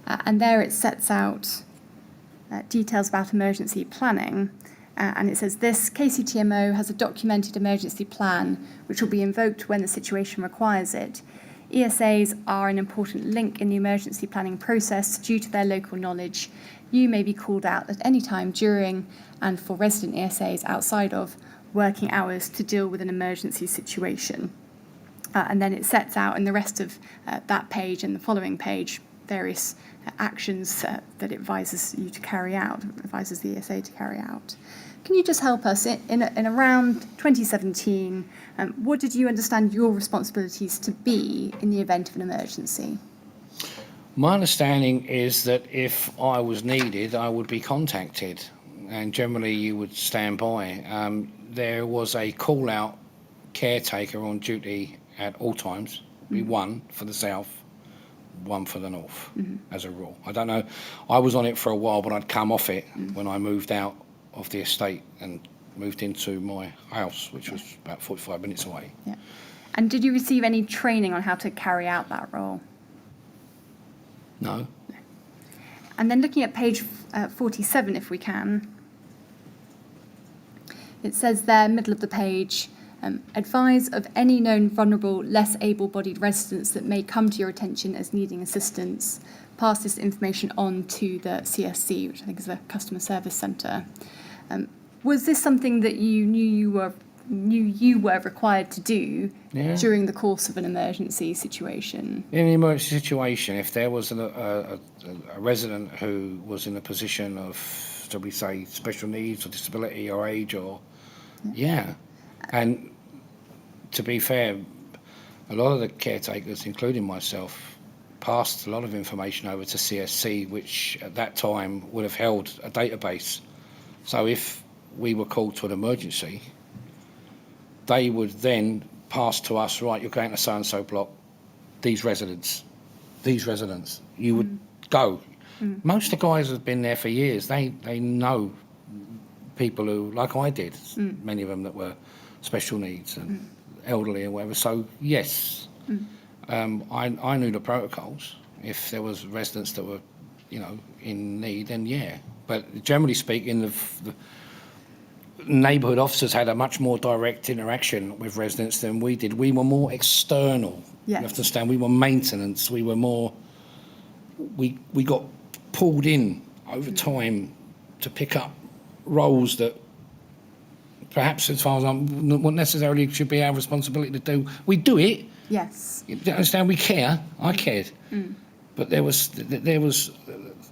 And there it sets out details about emergency planning. And it says this KCTMO has a documented emergency plan which will be invoked when the situation requires it. ESAs are an important link in the emergency planning process due to their local knowledge. You may be called out at any time during and for resident ESAs outside of working hours to deal with an emergency situation. And then it sets out in the rest of that page and the following page various actions that it advises you to carry out, advises the ESA to carry out. Can you just help us in around 2017, what did you understand your responsibilities to be in the event of an emergency? My understanding is that if I was needed, I would be contacted, and generally you would stand by. There was a call-out caretaker on duty at all times, one for the south, one for the north, as a rule. I don't know, I was on it for a while, but I'd come off it when I moved out of the estate and moved into my house, which was about 45 minutes away. Yeah. And did you receive any training on how to carry out that role? No. And then looking at page 47, if we can, it says there, middle of the page, advise of any known vulnerable, less able-bodied residents that may come to your attention as needing assistance. Pass this information on to the CSC, which I think is the Customer Service Centre. Was this something that you knew you were you were required to do Yeah. during the course of an emergency situation. In an emergency situation, if there was a resident who was in a position of, shall we say, special needs or disability or age or, yeah. And to be fair, a lot of the caretakers, including myself, passed a lot of information over to CSC, which at that time would have held a database. So if we were called to an emergency, they would then pass to us, right, you're going to so-and-so block, these residents, you would go. Most of the guys have been there for years. They know people who, like I did, many of them that were special needs and elderly and whatever. So, yes, I knew the protocols. If there was residents that were, in need, then yeah. But generally speaking, the neighbourhood officers had a much more direct interaction with residents than we did. We were more external. Yes. You understand? We were maintenance. We were more. We got pulled in over time to pick up roles that perhaps, as far as what necessarily should be our responsibility to do. We do it. Yes. You understand? We care. I cared. But there was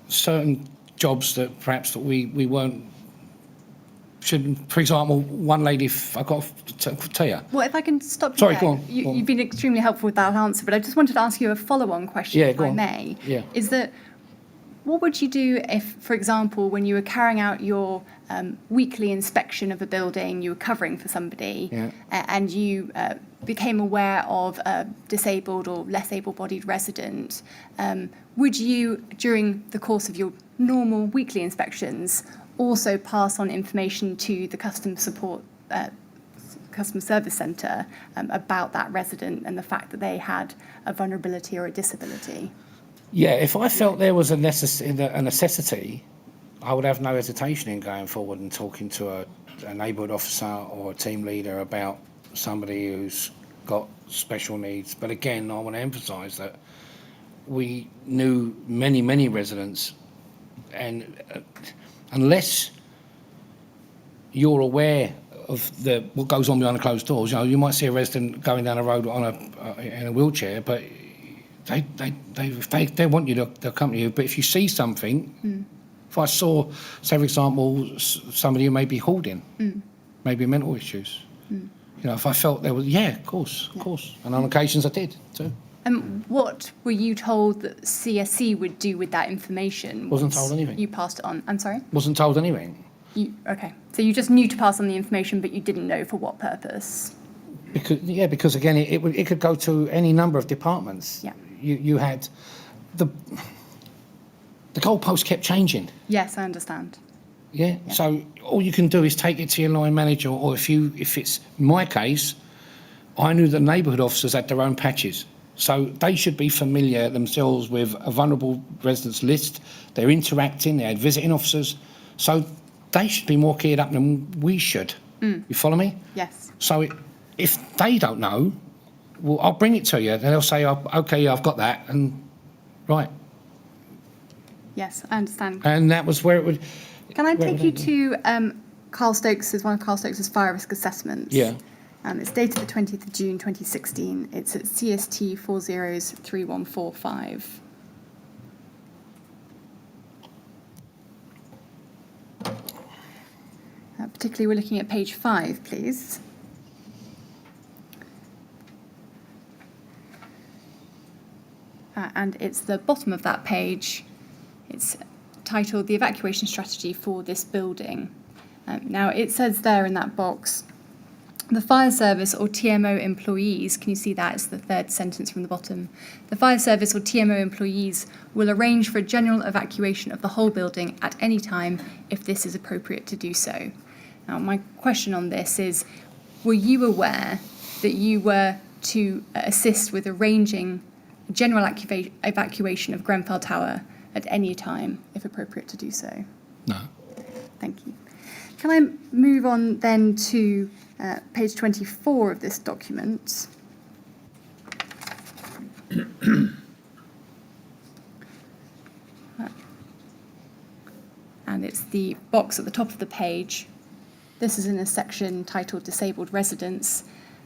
certain jobs that perhaps that we weren't. Shouldn't, for example, one lady, I've got to tell you. Well, if I can stop you Sorry, there. go on. You've been extremely helpful with that answer, but I just wanted to ask you a follow-on question, if I may. Yeah. Is that what would you do if, for example, when you were carrying out your weekly inspection of a building, you were covering for somebody, and you became aware of a disabled or less able-bodied resident, would you, during the course of your normal weekly inspections, also pass on information to the customer service centre about that resident and the fact that they had a vulnerability or a disability? Yeah, if I felt there was a necessity, I would have no hesitation in going forward and talking to a neighbourhood officer or a team leader about somebody who's got special needs. But again, I want to emphasise that we knew many, many residents, and unless you're aware of what goes on behind the closed doors, you might see a resident going down the road in a wheelchair, but they want you to accompany you. But if you see something, if I saw, say for example, somebody who may be hoarding, maybe mental issues, if I felt there was, of course, and on occasions I did too. And what were you told that CSC would do with that information? Wasn't told anything. You passed it on. I'm sorry? Wasn't told anything. Okay. So you just knew to pass on the information, but you didn't know for what purpose? Because again, it could go to any number of departments. Yeah. You had the goalposts kept changing. Yes, I understand. Yeah. So all you can do is take it to your line manager, or if it's my case, I knew the neighbourhood officers had their own patches. So they should be familiar themselves with a vulnerable residents list. They're interacting, they had visiting officers. So they should be more geared up than we should. You follow me? Yes. So if they don't know, well, I'll bring it to you. Then they'll say, OK, I've got that. And right. Yes, I understand. And that was where it would... Can I take you to one of Carl Stokes' fire risk assessments? Yeah. It's dated the 20th of June 2016. It's at CST 403145. Particularly, we're looking at page 5, please. And it's the bottom of that page. It's titled The Evacuation Strategy for This Building. Now, it says there in that box, the fire service or TMO employees, can you see that? It's the third sentence from the bottom. The fire service or TMO employees will arrange for a general evacuation of the whole building at any time if this is appropriate to do so. Now, my question on this is, were you aware that you were to assist with arranging general evacuation of Grenfell Tower at any time if appropriate to do so? No. Thank you. Can I move on then to page 24 of this document? And it's the box at the top of the page. This is in a section titled Disabled Residents,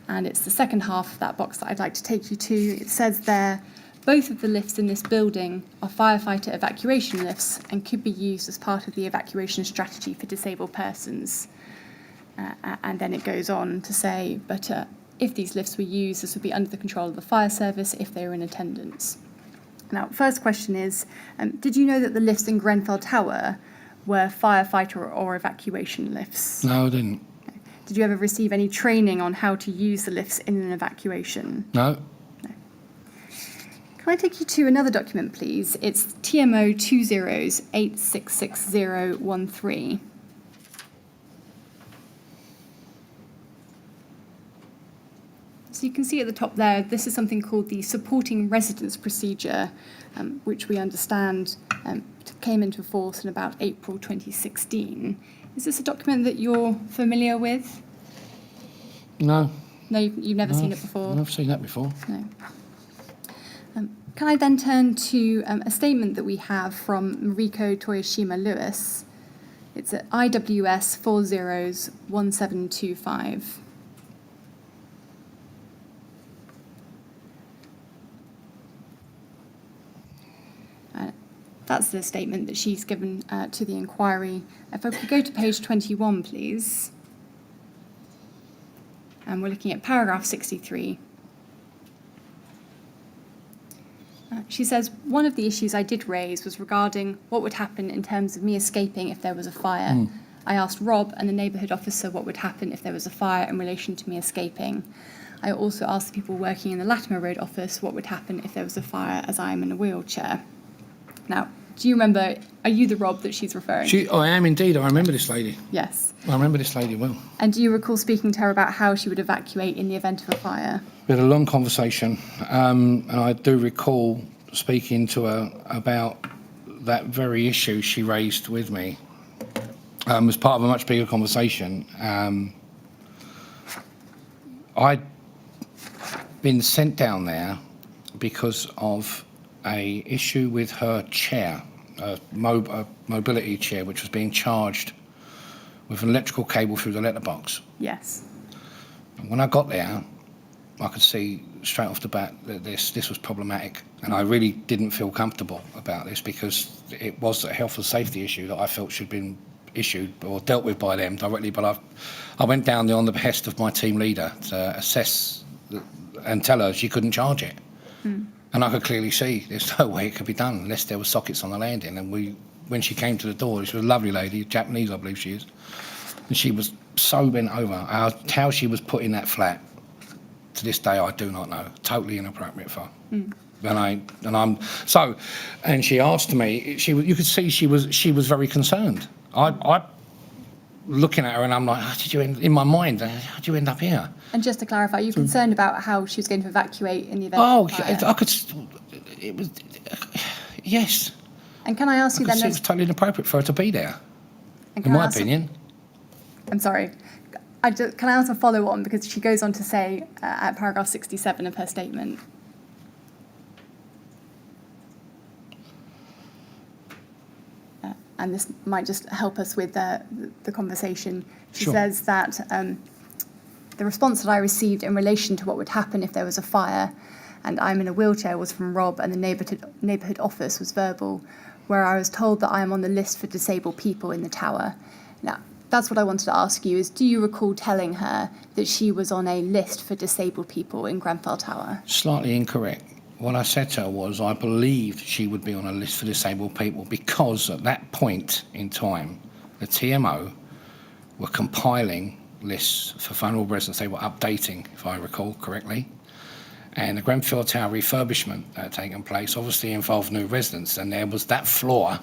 and it's the second half of that box that I'd like to take you to. It says there, both of the lifts in this building are firefighter evacuation lifts and could be used as part of the evacuation strategy for disabled persons. And then it goes on to say, but if these lifts were used, this would be under the control of the fire service if they were in attendance. Now, first question is, did you know that the lifts in Grenfell Tower were firefighter or evacuation lifts? No, I didn't. Did you ever receive any training on how to use the lifts in an evacuation? No. Can I take you to another document, please? It's TMO 20866013. So you can see at the top there, this is something called the Supporting Residence Procedure, which we understand came into force in about April 2016. Is this a document that you're familiar with? No. No, you've never seen it before? I've seen that before. No. Can I then turn to a statement that we have from Mariko Toyoshima Lewis? It's at IWS 401725. That's the statement that she's given to the inquiry. If I could go to page 21, please. And we're looking at paragraph 63. She says, one of the issues I did raise was regarding what would happen in terms of me escaping if there was a fire. I asked Rob and the neighbourhood officer what would happen if there was a fire in relation to me escaping. I also asked the people working in the Latimer Road office what would happen if there was a fire, as I am in a wheelchair. Now, do you remember, are you the Rob that she's referring to? I am indeed. I remember this lady. Yes. I remember this lady well. And do you recall speaking to her about how she would evacuate in the event of a fire? We had a long conversation, and I do recall speaking to her about that very issue she raised with me. As part of a much bigger conversation. I'd been sent down there because of a issue with her chair, a mobility chair, which was being charged with an electrical cable through the letterbox. Yes. And when I got there, I could see straight off the bat that this was problematic, and I really didn't feel comfortable about this because it was a health and safety issue that I felt should have been issued or dealt with by them directly. But I went down there on the behest of my team leader to assess and tell her she couldn't charge it. And I could clearly see there's no way it could be done unless there were sockets on the landing. And when she came to the door, she was a lovely lady, Japanese I believe she is, and she was so bent over. How she was put in that flat, to this day I do not know. Totally inappropriate for her. And she asked me. You could see she was very concerned. I looking at her and I'm like, how did you in my mind? How did you end up here? And just to clarify, you're concerned about how she was going to evacuate in the event Oh, of fire? I could. It was yes. And can I ask you I could then? see it was totally inappropriate for her to be there, and in can I my ask- opinion. I'm sorry. Can I ask a follow on, because she goes on to say at paragraph 67 of her statement. And this might just help us with the conversation. She Sure. says that the response that I received in relation to what would happen if there was a fire and I'm in a wheelchair was from Rob, and the neighbourhood office was verbal, where I was told that I am on the list for disabled people in the tower. Now, that's what I wanted to ask you, is do you recall telling her that she was on a list for disabled people in Grenfell Tower? Slightly incorrect. What I said to her was I believed she would be on a list for disabled people because at that point in time, the TMO were compiling lists for vulnerable residents. They were updating, if I recall correctly. And the Grenfell Tower refurbishment that had taken place obviously involved new residents, and there was that floor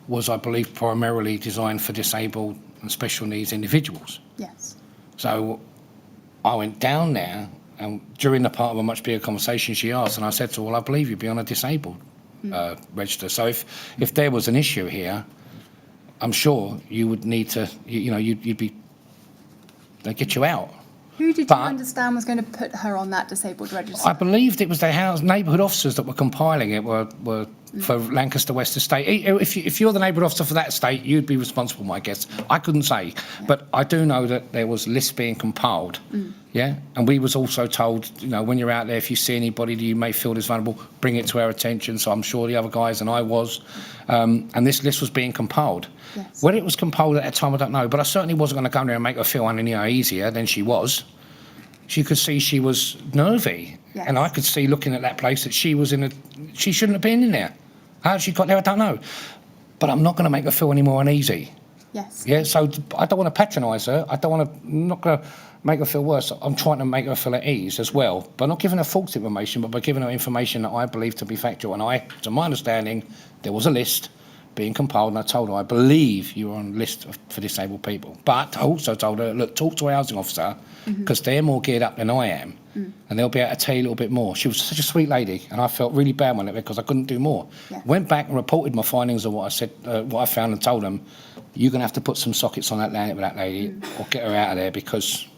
was, I believe, primarily designed for disabled and special needs individuals. Yes. So I went down there, and during the part of a much bigger conversation she asked, and I said to her, well, I believe you'd be on a disabled register. So if there was an issue here, I'm sure you would need to, they'd get you out. Who did you understand was going to put her on that disabled register? I believed it was the neighbourhood officers that were compiling it were for Lancaster West Estate. If you're the neighbourhood officer for that estate, you'd be responsible, I guess. I couldn't say. But I do know that there was lists being compiled, yeah? And we was also told, you know, when you're out there, if you see anybody that you may feel is vulnerable, bring it to our attention. So I'm sure the other guys and I was. And this list was being compiled. Yes. When it was compiled at that time, I don't know. But I certainly wasn't going to go in there and make her feel any easier than she was. She could see she was nervy. Yes. And I could see, looking at that place, that she shouldn't have been in there. How she got there, I don't know. But I'm not going to make her feel any more uneasy. Yes. Yeah, so I don't want to patronise her. I'm not going to make her feel worse. I'm trying to make her feel at ease as well. But not giving her false information, but by giving her information that I believe to be factual. And to my understanding, there was a list being compiled, and I told her, I believe you were on a list for disabled people. But I also told her, look, talk to a housing officer, because they're more geared up than I am, and they'll be able to tell you a little bit more. She was such a sweet lady, and I felt really bad on it because I couldn't do more. Yeah. Went back and reported my findings of what I said, what I found, and told them, you're going to have to put some sockets on that lady, or get her out of there, because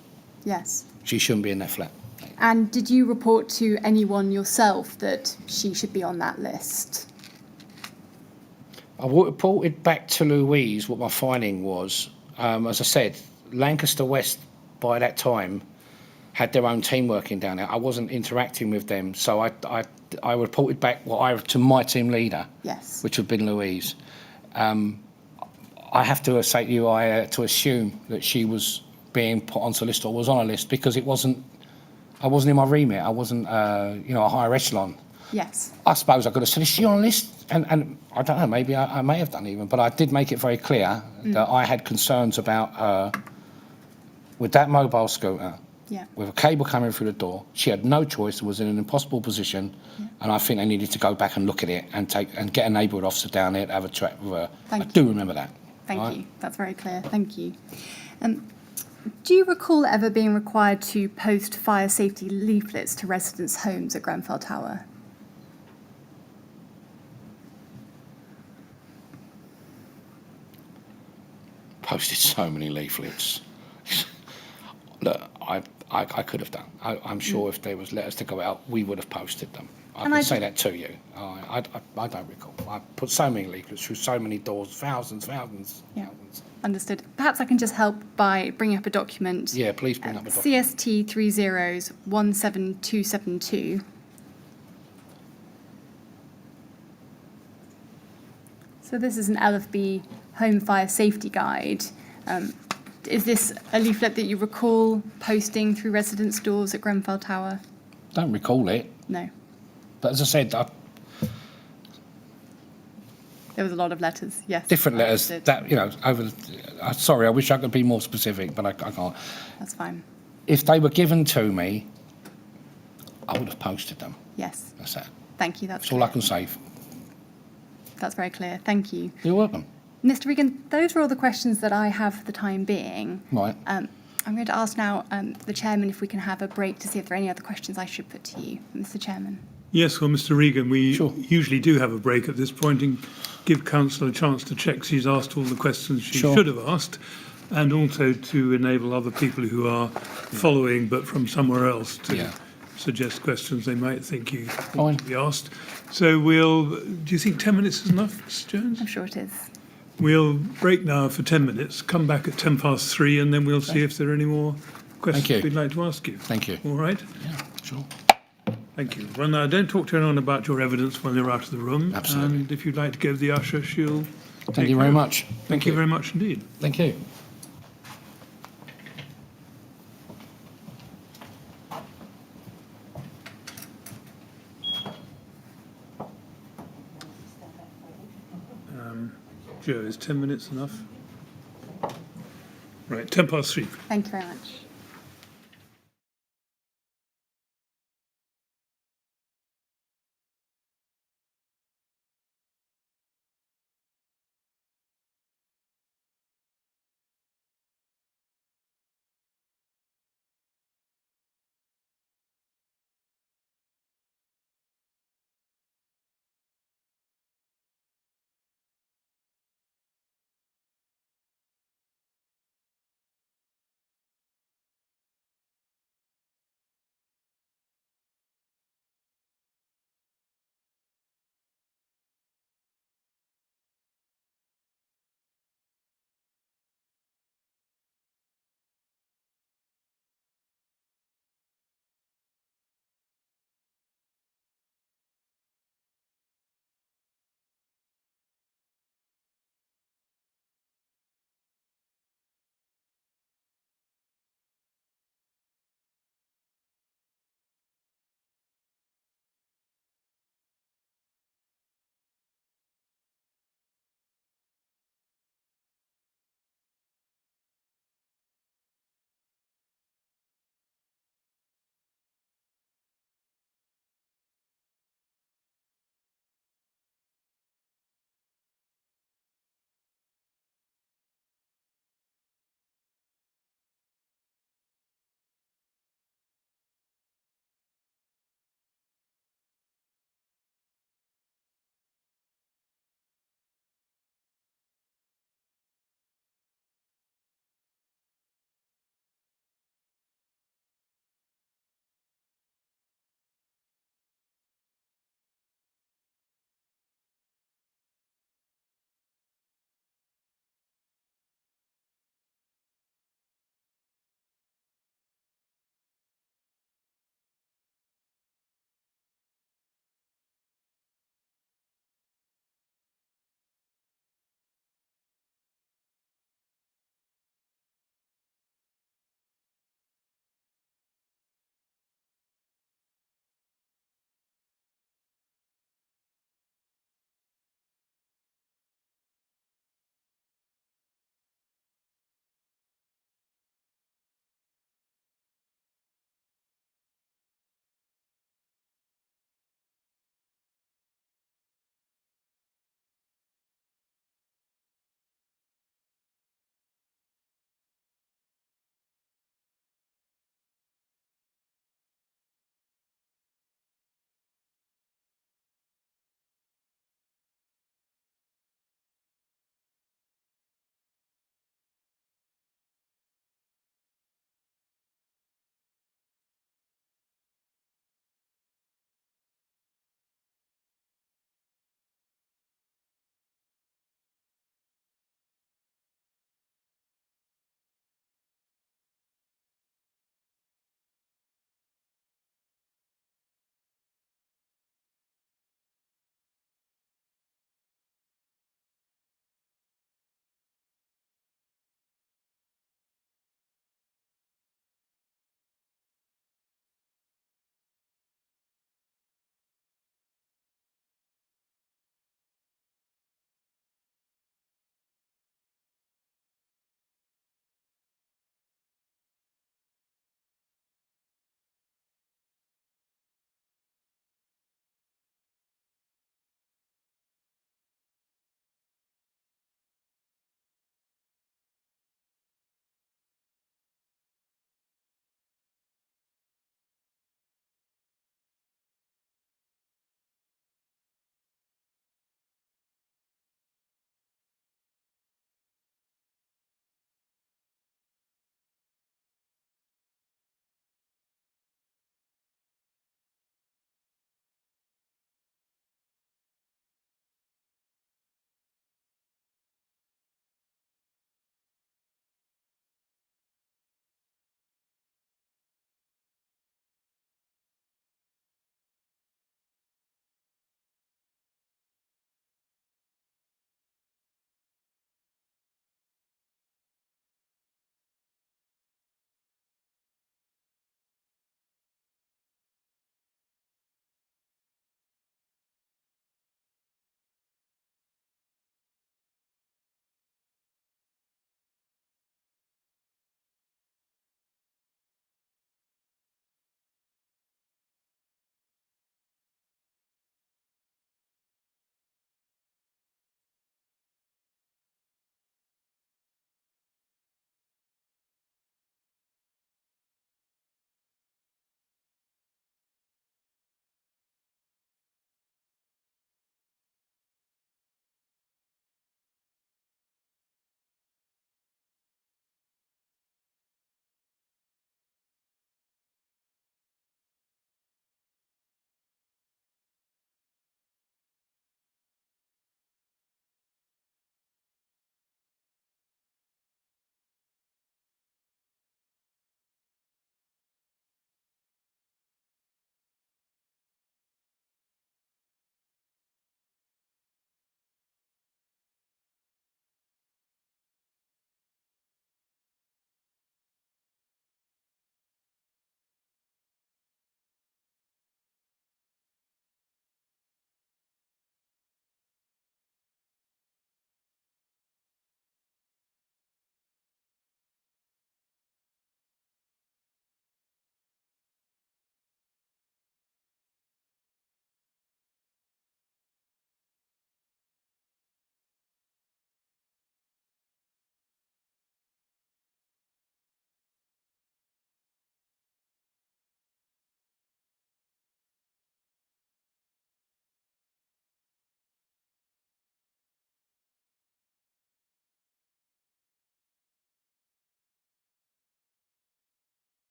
Yes. she shouldn't be in that flat. And did you report to anyone yourself that she should be on that list? I reported back to Louise what my finding was. As I said, Lancaster West, by that time, had their own team working down there. I wasn't interacting with them, so I reported back to my team leader, Yes. which would have been Louise. I have to say to you, I had to assume that she was being put onto a list or was on a list, because I wasn't in my remit. I wasn't, a higher echelon. Yes. I suppose I could have said, is she on a list? And I don't know, maybe I may have done even, but I did make it very clear that I had concerns about her with that mobile scooter, Yeah. with a cable coming through the door. She had no choice, was in an impossible position, and I think they needed to go back and look at it and get a neighbourhood officer down there to have a chat with her. Thank I you. do remember that. Thank Right. you. That's very clear. Thank you. Do you recall ever being required to post fire safety leaflets to residents' homes at Grenfell Tower? Posted so many leaflets. Look, I could have done. I'm sure if there was letters to go out, we would have posted them. I And can I- say that to you. I don't recall. I put so many leaflets through so many doors, thousands. Yeah. Understood. Perhaps I can just help by bringing up a document. Yeah, please bring up a document. CST 3017272. So this is an LFB home fire safety guide. Is this a leaflet that you recall posting through residents' doors at Grenfell Tower? Don't recall it, No. but as I said, There was a lot of letters, yes. different letters. Understood. Sorry, I wish I could be more specific, but I can't. That's fine. If they were given to me, I would have posted them. Yes. That's that. Thank you. That's all I can say. That's very clear. Thank you. You're welcome. Mr. Regan, those are all the questions that I have for the time being. Right. I'm going to ask now the Chairman if we can have a break to see if there are any other questions I should put to you, Mr. Chairman. Yes, well, Mr. Regan, we Sure. usually do have a break at this point and give Council a chance to check she's asked all the questions she Sure. should have asked, and also to enable other people who are following but from somewhere else to Yeah. suggest questions they might think you Fine. want to be asked. So do you think 10 minutes is enough, Mr. Jones? I'm sure it is. We'll break now for 10 minutes, come back at 3:10, and then we'll see if there are any more questions you. we'd like to ask you. Thank you. All right? Yeah, sure. Thank you. Well, now, don't talk to anyone about your evidence when you're out of the room. Absolutely. And if you'd like to go to the usher, she'll Thank you very much. Thank you very much indeed. Thank you. Joe, is 10 minutes enough? Right, 3:10. Thank you very much.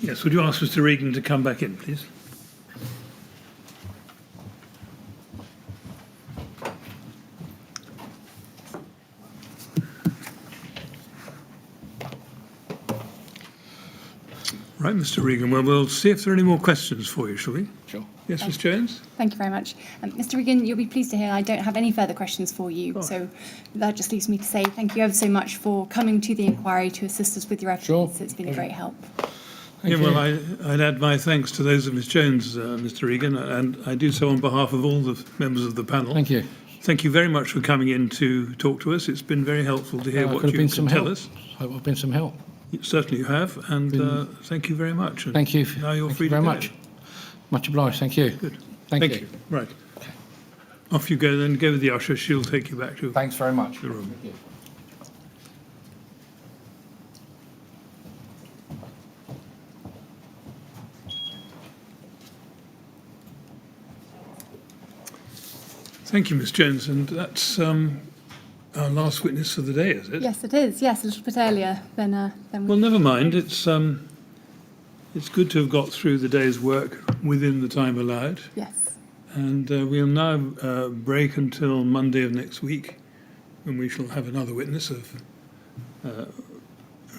Yes, would you ask Mr. Regan to come back in, please? Right, Mr. Regan. Well, we'll see if there are any more questions for you, shall we? Sure. Yes, Ms. Jones? Thank you very much. Mr. Regan, you'll be pleased to hear I don't have any further questions for you. So that just leaves me to say thank you ever so much for coming to the inquiry to assist us with your evidence. Sure. It's been a great help. Thank Well, you. I'd add my thanks to those of Ms. Jones, Mr. Regan, and I do so on behalf of all the members of the panel. Thank you. Thank you very much for coming in to talk to us. It's been very helpful to hear what could have you been can some tell help. us. Hope I've been some help. Certainly you have, and thank you very much. And Thank you. Now you're Thank free you very to go. much. Much obliged. Thank you. Good. Thank you. Right. Off you go then. Go with the usher. She'll take you back to Thanks very much. the room. Thank you. Thank you, Ms. Jones. And that's our last witness for the day, is it? Yes, it is. Yes, a little bit earlier than Well, never mind. It's good to have got through the day's work within the time allowed. Yes. And we'll now break until Monday of next week, when we shall have another witness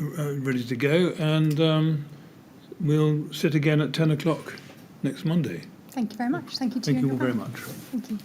ready to go. And we'll sit again at 10 o'clock next Monday. Thank you very much. Thank you to Thank you you all and your very panel. much. Thank you.